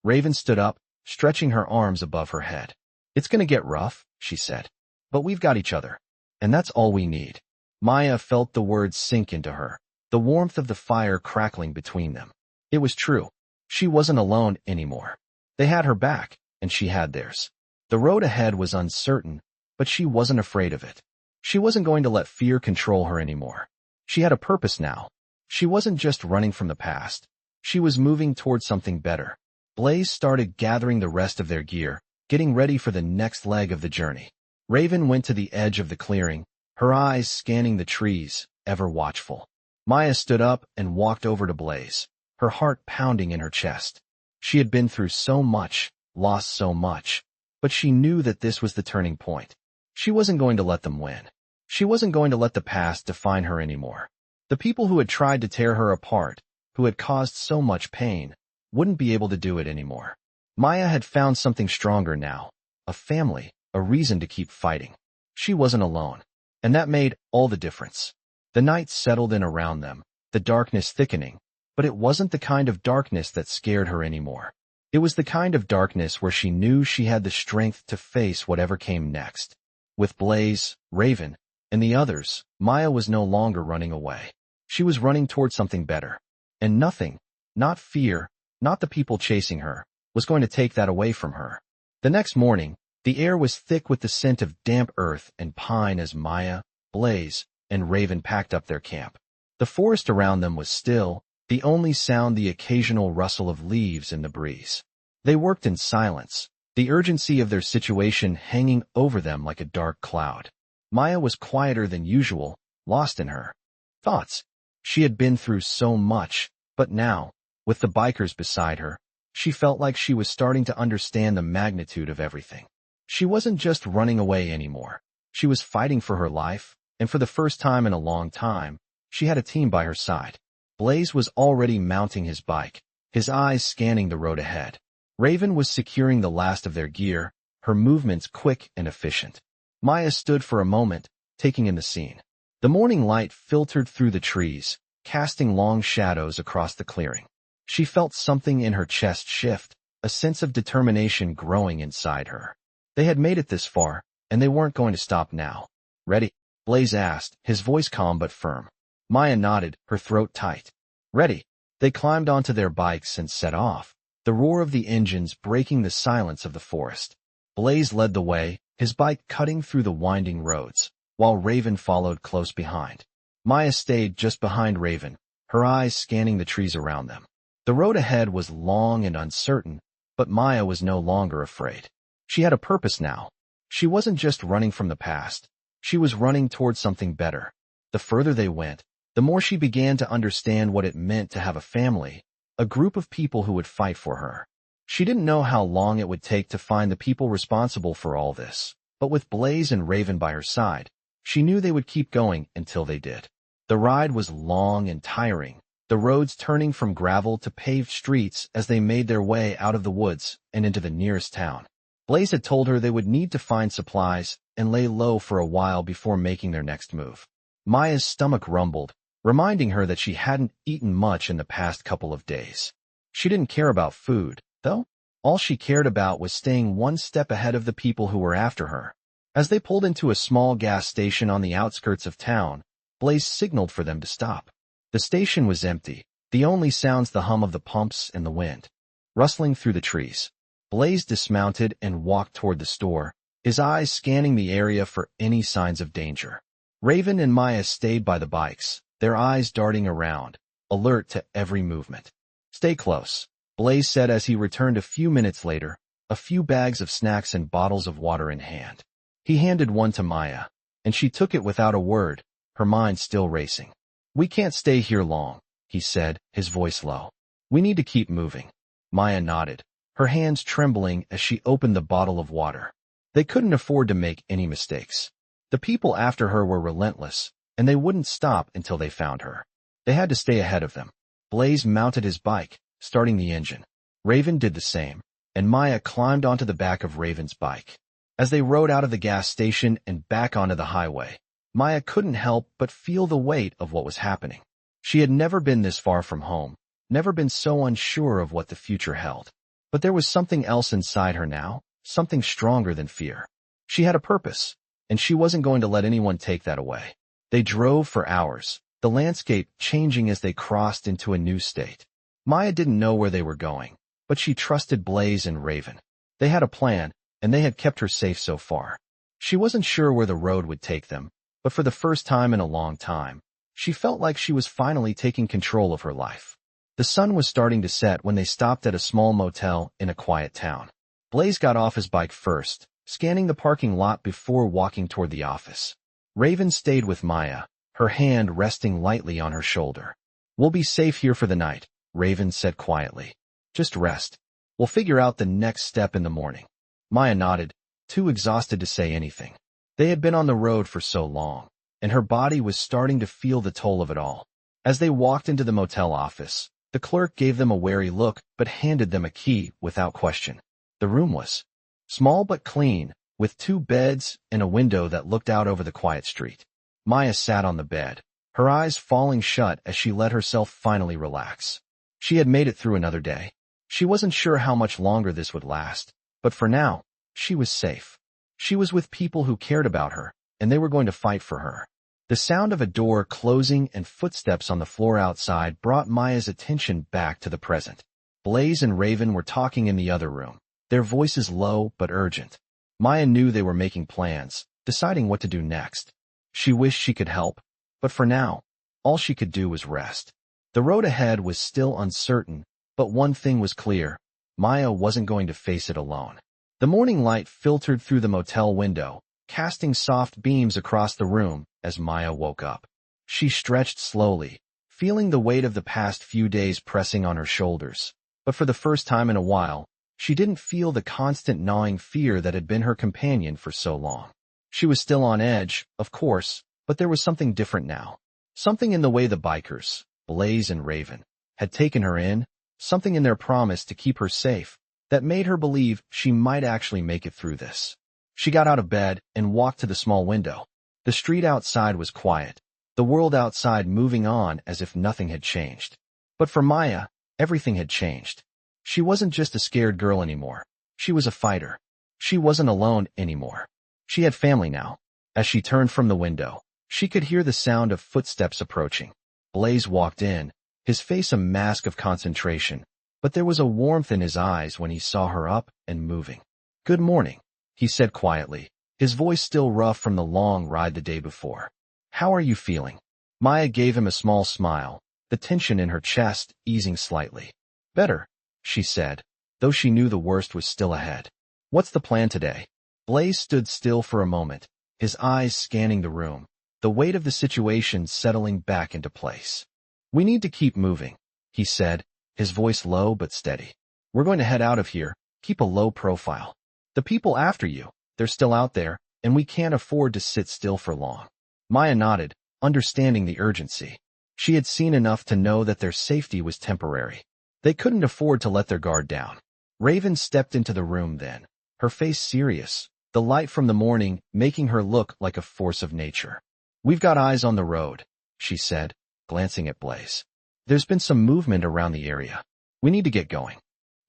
Raven stood up, stretching her arms above her head. "It's going to get rough," she said. "But we've got each other. And that's all we need." Maya felt the words sink into her, the warmth of the fire crackling between them. It was true. She wasn't alone anymore. They had her back, and she had theirs. The road ahead was uncertain, but she wasn't afraid of it. She wasn't going to let fear control her anymore. She had a purpose now. She wasn't just running from the past. She was moving towards something better. Blaze started gathering the rest of their gear, getting ready for the next leg of the journey. Raven went to the edge of the clearing, her eyes scanning the trees, ever watchful. Maya stood up and walked over to Blaze, her heart pounding in her chest. She had been through so much, lost so much, but she knew that this was the turning point. She wasn't going to let them win. She wasn't going to let the past define her anymore. The people who had tried to tear her apart, who had caused so much pain, wouldn't be able to do it anymore. Maya had found something stronger now, a family, a reason to keep fighting. She wasn't alone, and that made all the difference. The night settled in around them, the darkness thickening, but it wasn't the kind of darkness that scared her anymore. It was the kind of darkness where she knew she had the strength to face whatever came next. With Blaze, Raven, and the others, Maya was no longer running away. She was running towards something better. And nothing, not fear, not the people chasing her, was going to take that away from her. The next morning, the air was thick with the scent of damp earth and pine as Maya, Blaze, and Raven packed up their camp. The forest around them was still, the only sound the occasional rustle of leaves in the breeze. They worked in silence, the urgency of their situation hanging over them like a dark cloud. Maya was quieter than usual, lost in her thoughts. She had been through so much, but now, with the bikers beside her, she felt like she was starting to understand the magnitude of everything. She wasn't just running away anymore. She was fighting for her life, and for the first time in a long time, she had a team by her side. Blaze was already mounting his bike, his eyes scanning the road ahead. Raven was securing the last of their gear, her movements quick and efficient. Maya stood for a moment, taking in the scene. The morning light filtered through the trees, casting long shadows across the clearing. She felt something in her chest shift, a sense of determination growing inside her. They had made it this far, and they weren't going to stop now. "Ready?" Blaze asked, his voice calm but firm. Maya nodded, her throat tight. "Ready." They climbed onto their bikes and set off, the roar of the engines breaking the silence of the forest. Blaze led the way, his bike cutting through the winding roads, while Raven followed close behind. Maya stayed just behind Raven, her eyes scanning the trees around them. The road ahead was long and uncertain, but Maya was no longer afraid. She had a purpose now. She wasn't just running from the past. She was running towards something better. The further they went, the more she began to understand what it meant to have a family, a group of people who would fight for her. She didn't know how long it would take to find the people responsible for all this, but with Blaze and Raven by her side, she knew they would keep going until they did. The ride was long and tiring, the roads turning from gravel to paved streets as they made their way out of the woods and into the nearest town. Blaze had told her they would need to find supplies and lay low for a while before making their next move. Maya's stomach rumbled, reminding her that she hadn't eaten much in the past couple of days. She didn't care about food, though. All she cared about was staying one step ahead of the people who were after her. As they pulled into a small gas station on the outskirts of town, Blaze signaled for them to stop. The station was empty, the only sounds the hum of the pumps and the wind rustling through the trees. Blaze dismounted and walked toward the store, his eyes scanning the area for any signs of danger. Raven and Maya stayed by the bikes, their eyes darting around, alert to every movement. "Stay close," Blaze said as he returned a few minutes later, a few bags of snacks and bottles of water in hand. He handed one to Maya, and she took it without a word, her mind still racing. "We can't stay here long," he said, his voice low. "We need to keep moving." Maya nodded, her hands trembling as she opened the bottle of water. They couldn't afford to make any mistakes. The people after her were relentless, and they wouldn't stop until they found her. They had to stay ahead of them. Blaze mounted his bike, starting the engine. Raven did the same, and Maya climbed onto the back of Raven's bike. As they rode out of the gas station and back onto the highway, Maya couldn't help but feel the weight of what was happening. She had never been this far from home, never been so unsure of what the future held. But there was something else inside her now, something stronger than fear. She had a purpose, and she wasn't going to let anyone take that away. They drove for hours, the landscape changing as they crossed into a new state. Maya didn't know where they were going, but she trusted Blaze and Raven. They had a plan, and they had kept her safe so far. She wasn't sure where the road would take them, but for the first time in a long time, she felt like she was finally taking control of her life. The sun was starting to set when they stopped at a small motel in a quiet town. Blaze got off his bike first, scanning the parking lot before walking toward the office. Raven stayed with Maya, her hand resting lightly on her shoulder. "We'll be safe here for the night," Raven said quietly. "Just rest. We'll figure out the next step in the morning." Maya nodded, too exhausted to say anything. They had been on the road for so long, and her body was starting to feel the toll of it all. As they walked into the motel office, the clerk gave them a wary look but handed them a key without question. The room was small but clean, with 2 beds and a window that looked out over the quiet street. Maya sat on the bed, her eyes falling shut as she let herself finally relax. She had made it through another day. She wasn't sure how much longer this would last, but for now, she was safe. She was with people who cared about her, and they were going to fight for her. The sound of a door closing and footsteps on the floor outside brought Maya's attention back to the present. Blaze and Raven were talking in the other room, their voices low but urgent. Maya knew they were making plans, deciding what to do next. She wished she could help, but for now, all she could do was rest. The road ahead was still uncertain, but one thing was clear: Maya wasn't going to face it alone. The morning light filtered through the motel window, casting soft beams across the room as Maya woke up. She stretched slowly, feeling the weight of the past few days pressing on her shoulders. But for the first time in a while, she didn't feel the constant gnawing fear that had been her companion for so long. She was still on edge, of course, but there was something different now. Something in the way the bikers, Blaze and Raven, had taken her in, something in their promise to keep her safe, that made her believe she might actually make it through this. She got out of bed and walked to the small window. The street outside was quiet, the world outside moving on as if nothing had changed. But for Maya, everything had changed. She wasn't just a scared girl anymore. She was a fighter. She wasn't alone anymore. She had family now. As she turned from the window, she could hear the sound of footsteps approaching. Blaze walked in, his face a mask of concentration, but there was a warmth in his eyes when he saw her up and moving. "Good morning," he said quietly, his voice still rough from the long ride the day before. "How are you feeling?" Maya gave him a small smile, the tension in her chest easing slightly. "Better," she said, though she knew the worst was still ahead. "What's the plan today?" Blaze stood still for a moment, his eyes scanning the room, the weight of the situation settling back into place. "We need to keep moving," he said, his voice low but steady. "We're going to head out of here, keep a low profile. The people after you, they're still out there, and we can't afford to sit still for long." Maya nodded, understanding the urgency. She had seen enough to know that their safety was temporary. They couldn't afford to let their guard down. Raven stepped into the room then, her face serious, the light from the morning making her look like a force of nature. "We've got eyes on the road," she said, glancing at Blaze. "There's been some movement around the area. We need to get going."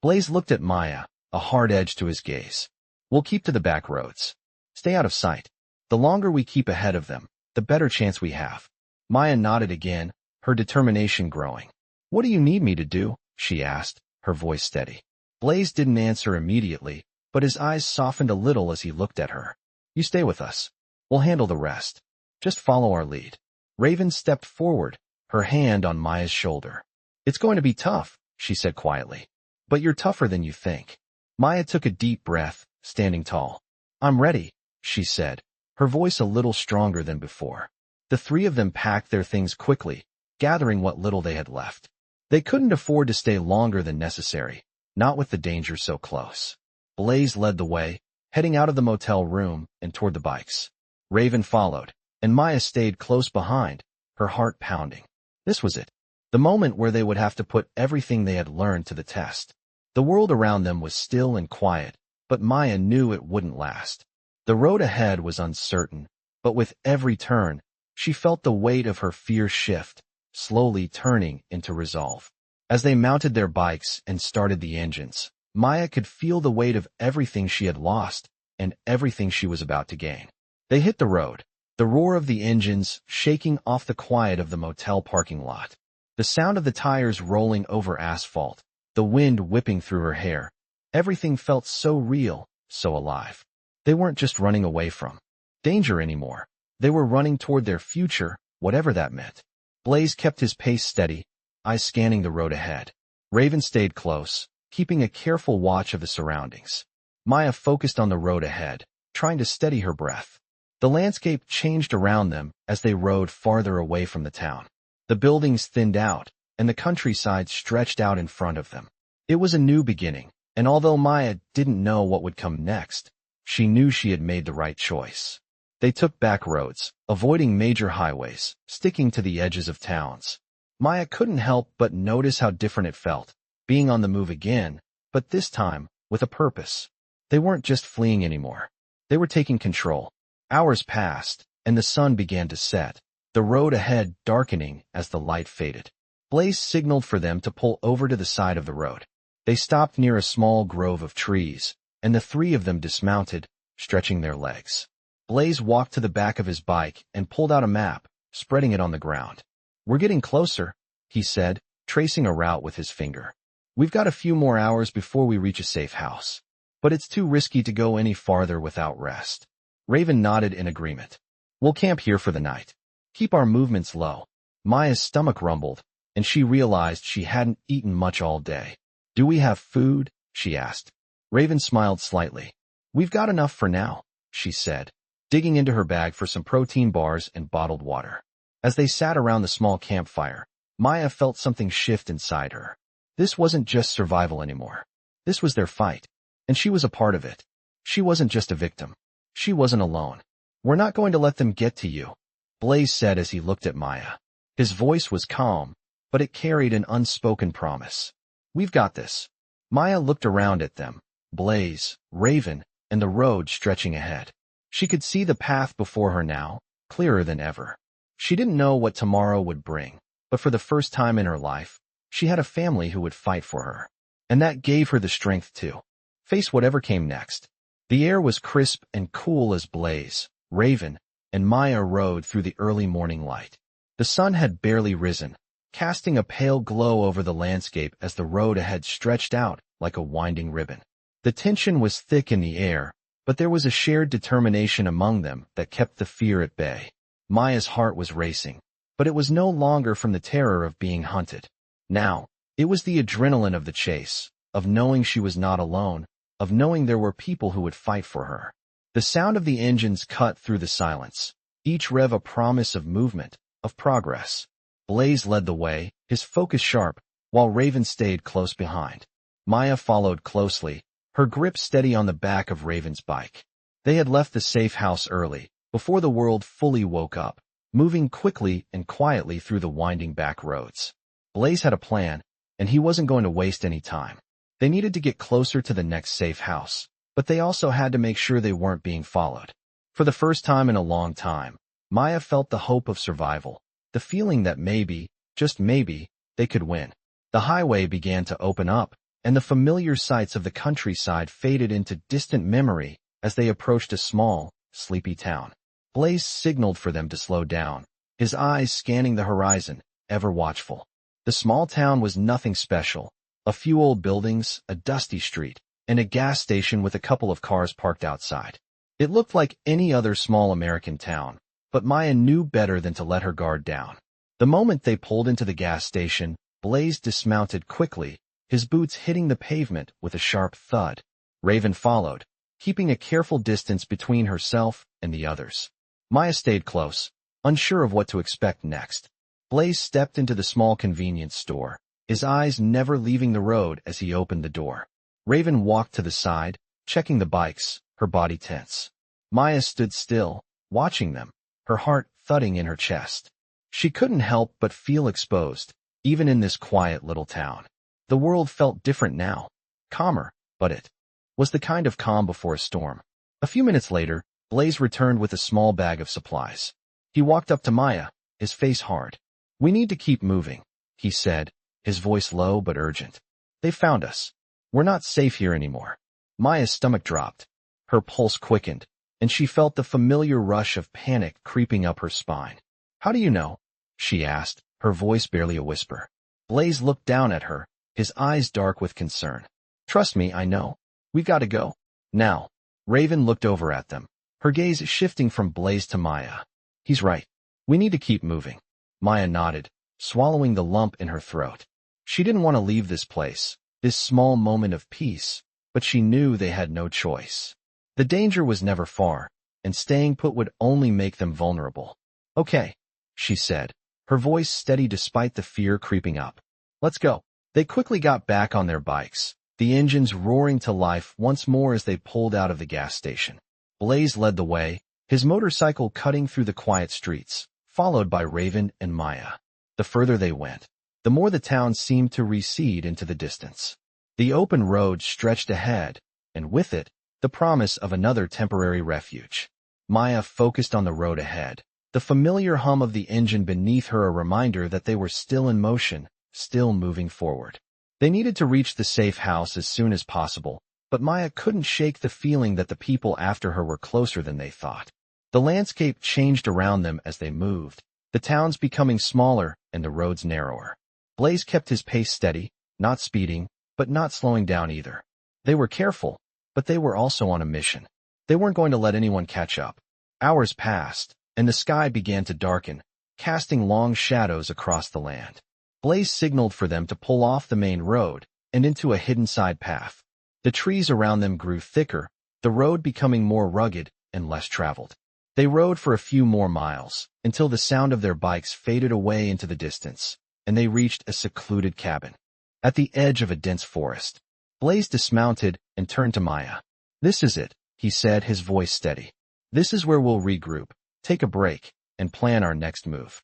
Blaze looked at Maya, a hard edge to his gaze. "We'll keep to the back roads. Stay out of sight. The longer we keep ahead of them, the better chance we have." Maya nodded again, her determination growing. "What do you need me to do?" she asked, her voice steady. Blaze didn't answer immediately, but his eyes softened a little as he looked at her. "You stay with us. We'll handle the rest. Just follow our lead." Raven stepped forward, her hand on Maya's shoulder. "It's going to be tough," she said quietly. "But you're tougher than you think." Maya took a deep breath, standing tall. "I'm ready," she said, her voice a little stronger than before. The three of them packed their things quickly, gathering what little they had left. They couldn't afford to stay longer than necessary, not with the danger so close. Blaze led the way, heading out of the motel room and toward the bikes. Raven followed, and Maya stayed close behind, her heart pounding. This was it, the moment where they would have to put everything they had learned to the test. The world around them was still and quiet, but Maya knew it wouldn't last. The road ahead was uncertain, but with every turn, she felt the weight of her fear shift, slowly turning into resolve. As they mounted their bikes and started the engines, Maya could feel the weight of everything she had lost and everything she was about to gain. They hit the road, the roar of the engines shaking off the quiet of the motel parking lot. The sound of the tires rolling over asphalt, the wind whipping through her hair. Everything felt so real, so alive. They weren't just running away from danger anymore. They were running toward their future, whatever that meant. Blaze kept his pace steady, eyes scanning the road ahead. Raven stayed close, keeping a careful watch of the surroundings. Maya focused on the road ahead, trying to steady her breath. The landscape changed around them as they rode farther away from the town. The buildings thinned out, and the countryside stretched out in front of them. It was a new beginning, and although Maya didn't know what would come next, she knew she had made the right choice. They took back roads, avoiding major highways, sticking to the edges of towns. Maya couldn't help but notice how different it felt, being on the move again, but this time, with a purpose. They weren't just fleeing anymore. They were taking control. Hours passed, and the sun began to set, the road ahead darkening as the light faded. Blaze signaled for them to pull over to the side of the road. They stopped near a small grove of trees, and the three of them dismounted, stretching their legs. Blaze walked to the back of his bike and pulled out a map, spreading it on the ground. "We're getting closer," he said, tracing a route with his finger. "We've got a few more hours before we reach a safe house. But it's too risky to go any farther without rest." Raven nodded in agreement. "We'll camp here for the night. Keep our movements low." Maya's stomach rumbled, and she realized she hadn't eaten much all day. "Do we have food?" she asked. Raven smiled slightly. "We've got enough for now," she said, digging into her bag for some protein bars and bottled water. As they sat around the small campfire, Maya felt something shift inside her. This wasn't just survival anymore. This was their fight, and she was a part of it. She wasn't just a victim. She wasn't alone. "We're not going to let them get to you," Blaze said as he looked at Maya. His voice was calm, but it carried an unspoken promise. "We've got this." Maya looked around at them, Blaze, Raven, and the road stretching ahead. She could see the path before her now, clearer than ever. She didn't know what tomorrow would bring, but for the first time in her life, she had a family who would fight for her. And that gave her the strength to face whatever came next. The air was crisp and cool as Blaze, Raven, and Maya rode through the early morning light. The sun had barely risen, casting a pale glow over the landscape as the road ahead stretched out like a winding ribbon. The tension was thick in the air, but there was a shared determination among them that kept the fear at bay. Maya's heart was racing, but it was no longer from the terror of being hunted. Now, it was the adrenaline of the chase, of knowing she was not alone, of knowing there were people who would fight for her. The sound of the engines cut through the silence, each rev a promise of movement, of progress. Blaze led the way, his focus sharp, while Raven stayed close behind. Maya followed closely, her grip steady on the back of Raven's bike. They had left the safe house early, before the world fully woke up, moving quickly and quietly through the winding back roads. Blaze had a plan, and he wasn't going to waste any time. They needed to get closer to the next safe house, but they also had to make sure they weren't being followed. For the first time in a long time, Maya felt the hope of survival, the feeling that maybe, just maybe, they could win. The highway began to open up, and the familiar sights of the countryside faded into distant memory as they approached a small, sleepy town. Blaze signaled for them to slow down, his eyes scanning the horizon, ever watchful. The small town was nothing special. A few old buildings, a dusty street, and a gas station with a couple of cars parked outside. It looked like any other small American town, but Maya knew better than to let her guard down. The moment they pulled into the gas station, Blaze dismounted quickly, his boots hitting the pavement with a sharp thud. Raven followed, keeping a careful distance between herself and the others. Maya stayed close, unsure of what to expect next. Blaze stepped into the small convenience store, his eyes never leaving the road as he opened the door. Raven walked to the side, checking the bikes, her body tense. Maya stood still, watching them, her heart thudding in her chest. She couldn't help but feel exposed, even in this quiet little town. The world felt different now, calmer, but it was the kind of calm before a storm. A few minutes later, Blaze returned with a small bag of supplies. He walked up to Maya, his face hard. "We need to keep moving," he said, his voice low but urgent. "They found us. We're not safe here anymore." Maya's stomach dropped. Her pulse quickened, and she felt the familiar rush of panic creeping up her spine. "How do you know?" she asked, her voice barely a whisper. Blaze looked down at her, his eyes dark with concern. "Trust me, I know. We've got to go. Now." Raven looked over at them, her gaze shifting from Blaze to Maya. "He's right. We need to keep moving." Maya nodded, swallowing the lump in her throat. She didn't want to leave this place, this small moment of peace, but she knew they had no choice. The danger was never far, and staying put would only make them vulnerable. "Okay," she said, her voice steady despite the fear creeping up. "Let's go." They quickly got back on their bikes, the engines roaring to life once more as they pulled out of the gas station. Blaze led the way, his motorcycle cutting through the quiet streets, followed by Raven and Maya. The further they went, the more the town seemed to recede into the distance. The open road stretched ahead, and with it, the promise of another temporary refuge. Maya focused on the road ahead, the familiar hum of the engine beneath her a reminder that they were still in motion, still moving forward. They needed to reach the safe house as soon as possible, but Maya couldn't shake the feeling that the people after her were closer than they thought. The landscape changed around them as they moved, the towns becoming smaller and the roads narrower. Blaze kept his pace steady, not speeding, but not slowing down either. They were careful, but they were also on a mission. They weren't going to let anyone catch up. Hours passed, and the sky began to darken, casting long shadows across the land. Blaze signaled for them to pull off the main road and into a hidden side path. The trees around them grew thicker, the road becoming more rugged and less traveled. They rode for a few more miles, until the sound of their bikes faded away into the distance, and they reached a secluded cabin. At the edge of a dense forest, Blaze dismounted and turned to Maya. "This is it," he said, his voice steady. "This is where we'll regroup, take a break, and plan our next move."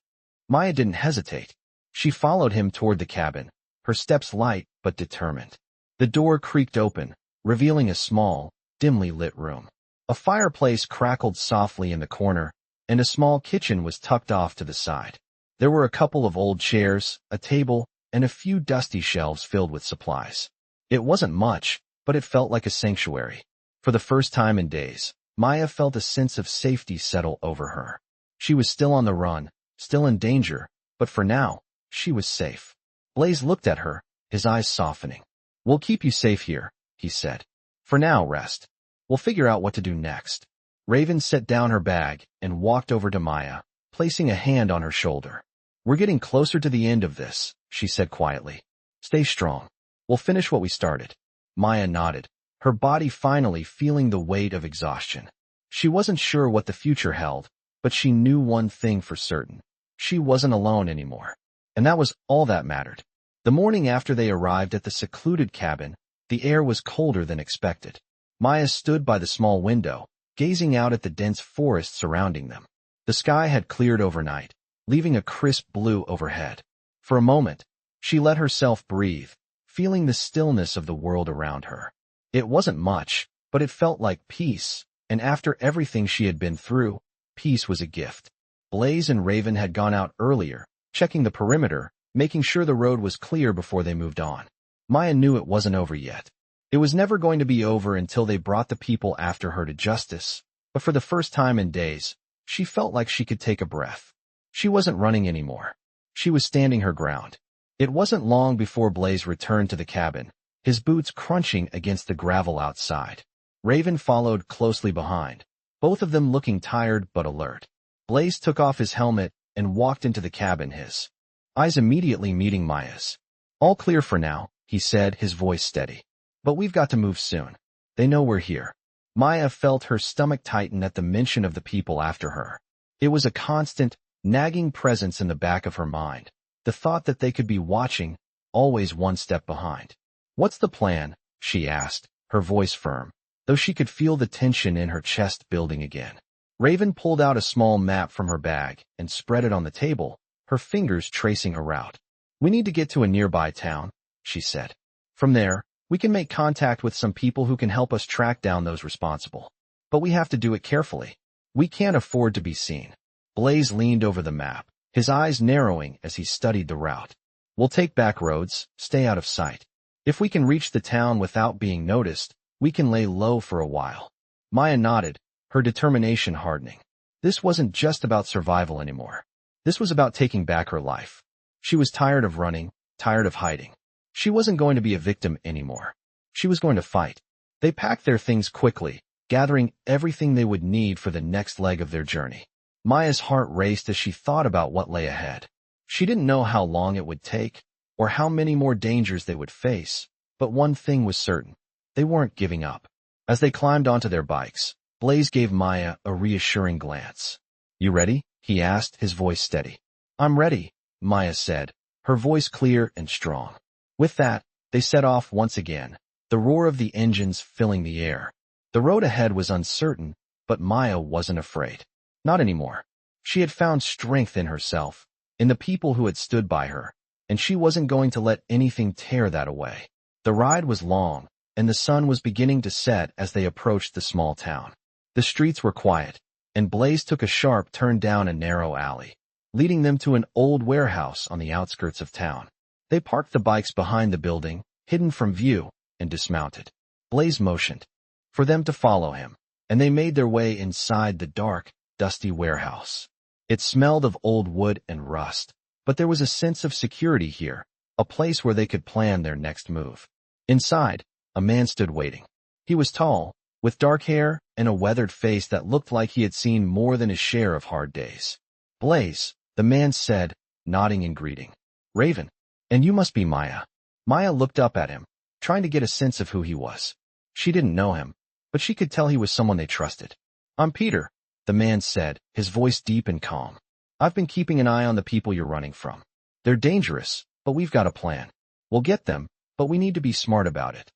Maya didn't hesitate. She followed him toward the cabin, her steps light but determined. The door creaked open, revealing a small, dimly lit room. A fireplace crackled softly in the corner, and a small kitchen was tucked off to the side. There were a couple of old chairs, a table, and a few dusty shelves filled with supplies. It wasn't much, but it felt like a sanctuary. For the first time in days, Maya felt a sense of safety settle over her. She was still on the run, still in danger, but for now, she was safe. Blaze looked at her, his eyes softening. "We'll keep you safe here," he said. "For now, rest. We'll figure out what to do next." Raven set down her bag and walked over to Maya, placing a hand on her shoulder. "We're getting closer to the end of this," she said quietly. "Stay strong. We'll finish what we started." Maya nodded, her body finally feeling the weight of exhaustion. She wasn't sure what the future held, but she knew one thing for certain. She wasn't alone anymore. And that was all that mattered. The morning after they arrived at the secluded cabin, the air was colder than expected. Maya stood by the small window, gazing out at the dense forest surrounding them. The sky had cleared overnight, leaving a crisp blue overhead. For a moment, she let herself breathe, feeling the stillness of the world around her. It wasn't much, but it felt like peace, and after everything she had been through, peace was a gift. Blaze and Raven had gone out earlier, checking the perimeter, making sure the road was clear before they moved on. Maya knew it wasn't over yet. It was never going to be over until they brought the people after her to justice, but for the first time in days, she felt like she could take a breath. She wasn't running anymore. She was standing her ground. It wasn't long before Blaze returned to the cabin, his boots crunching against the gravel outside. Raven followed closely behind, both of them looking tired but alert. Blaze took off his helmet and walked into the cabin, his eyes immediately meeting Maya's. "All clear for now," he said, his voice steady. "But we've got to move soon. They know we're here." Maya felt her stomach tighten at the mention of the people after her. It was a constant, nagging presence in the back of her mind, the thought that they could be watching, always one step behind. "What's the plan?" she asked, her voice firm, though she could feel the tension in her chest building again. Raven pulled out a small map from her bag and spread it on the table, her fingers tracing a route. "We need to get to a nearby town," she said. "From there, we can make contact with some people who can help us track down those responsible. But we have to do it carefully. We can't afford to be seen." Blaze leaned over the map, his eyes narrowing as he studied the route. "We'll take back roads, stay out of sight. If we can reach the town without being noticed, we can lay low for a while." Maya nodded, her determination hardening. This wasn't just about survival anymore. This was about taking back her life. She was tired of running, tired of hiding. She wasn't going to be a victim anymore. She was going to fight. They packed their things quickly, gathering everything they would need for the next leg of their journey. Maya's heart raced as she thought about what lay ahead. She didn't know how long it would take, or how many more dangers they would face, but one thing was certain. They weren't giving up. As they climbed onto their bikes, Blaze gave Maya a reassuring glance. "You ready?" he asked, his voice steady. "I'm ready," Maya said, her voice clear and strong. With that, they set off once again, the roar of the engines filling the air. The road ahead was uncertain, but Maya wasn't afraid. Not anymore. She had found strength in herself, in the people who had stood by her, and she wasn't going to let anything tear that away. The ride was long, and the sun was beginning to set as they approached the small town. The streets were quiet, and Blaze took a sharp turn down a narrow alley, leading them to an old warehouse on the outskirts of town. They parked the bikes behind the building, hidden from view, and dismounted. Blaze motioned for them to follow him, and they made their way inside the dark, dusty warehouse. It smelled of old wood and rust, but there was a sense of security here, a place where they could plan their next move. Inside, a man stood waiting. He was tall, with dark hair and a weathered face that looked like he had seen more than his share of hard days. "Blaze," the man said, nodding in greeting. "Raven. And you must be Maya." Maya looked up at him, trying to get a sense of who he was. She didn't know him, but she could tell he was someone they trusted. "I'm Peter," the man said, his voice deep and calm. "I've been keeping an eye on the people you're running from. They're dangerous, but we've got a plan. We'll get them, but we need to be smart about it."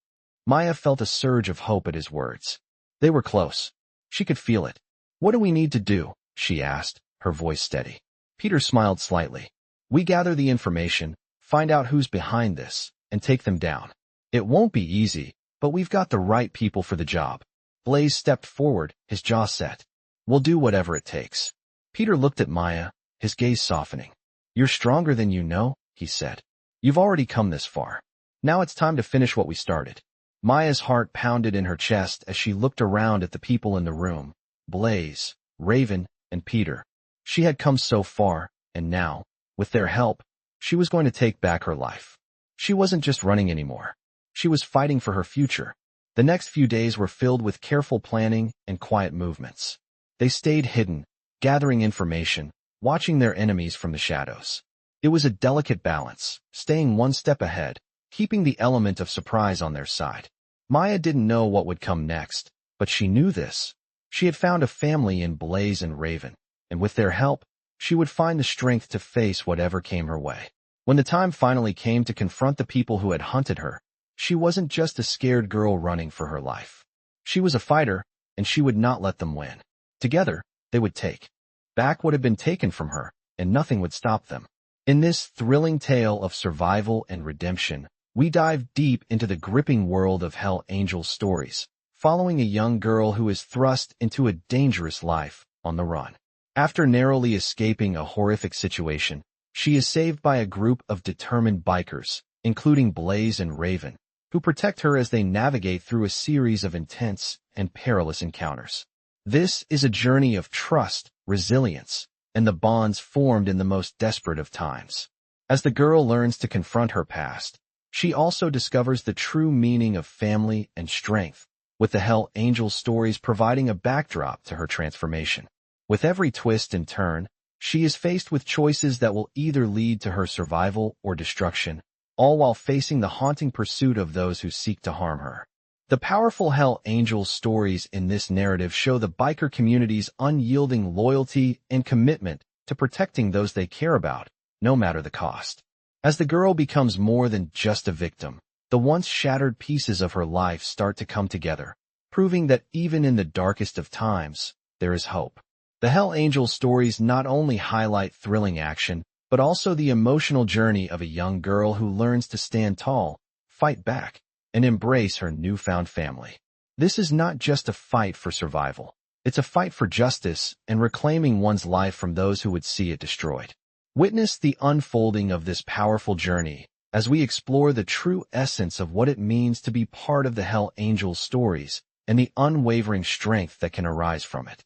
Maya felt a surge of hope at his words. They were close. She could feel it. "What do we need to do?" she asked, her voice steady. Peter smiled slightly. "We gather the information, find out who's behind this, and take them down. It won't be easy, but we've got the right people for the job." Blaze stepped forward, his jaw set. "We'll do whatever it takes." Peter looked at Maya, his gaze softening. "You're stronger than you know," he said. "You've already come this far. Now it's time to finish what we started." Maya's heart pounded in her chest as she looked around at the people in the room, Blaze, Raven, and Peter. She had come so far, and now, with their help, she was going to take back her life. She wasn't just running anymore. She was fighting for her future. The next few days were filled with careful planning and quiet movements. They stayed hidden, gathering information, watching their enemies from the shadows. It was a delicate balance, staying one step ahead, keeping the element of surprise on their side. Maya didn't know what would come next, but she knew this. She had found a family in Blaze and Raven, and with their help, she would find the strength to face whatever came her way. When the time finally came to confront the people who had hunted her, she wasn't just a scared girl running for her life. She was a fighter, and she would not let them win. Together, they would take back what had been taken from her, and nothing would stop them. In this thrilling tale of survival and redemption, we dive deep into the gripping world of Hell Angel stories, following a young girl who is thrust into a dangerous life on the run. After narrowly escaping a horrific situation, she is saved by a group of determined bikers, including Blaze and Raven, who protect her as they navigate through a series of intense and perilous encounters. This is a journey of trust, resilience, and the bonds formed in the most desperate of times. As the girl learns to confront her past, she also discovers the true meaning of family and strength, with the Hell Angel stories providing a backdrop to her transformation. With every twist and turn, she is faced with choices that will either lead to her survival or destruction, all while facing the haunting pursuit of those who seek to harm her. The powerful Hell Angel stories in this narrative show the biker community's unyielding loyalty and commitment to protecting those they care about, no matter the cost. As the girl becomes more than just a victim, the once shattered pieces of her life start to come together, proving that even in the darkest of times, there is hope. The Hell Angel stories not only highlight thrilling action, but also the emotional journey of a young girl who learns to stand tall, fight back, and embrace her newfound family. This is not just a fight for survival. It's a fight for justice and reclaiming one's life from those who would see it destroyed. Witness the unfolding of this powerful journey as we explore the true essence of what it means to be part of the Hell Angel stories and the unwavering strength that can arise from it.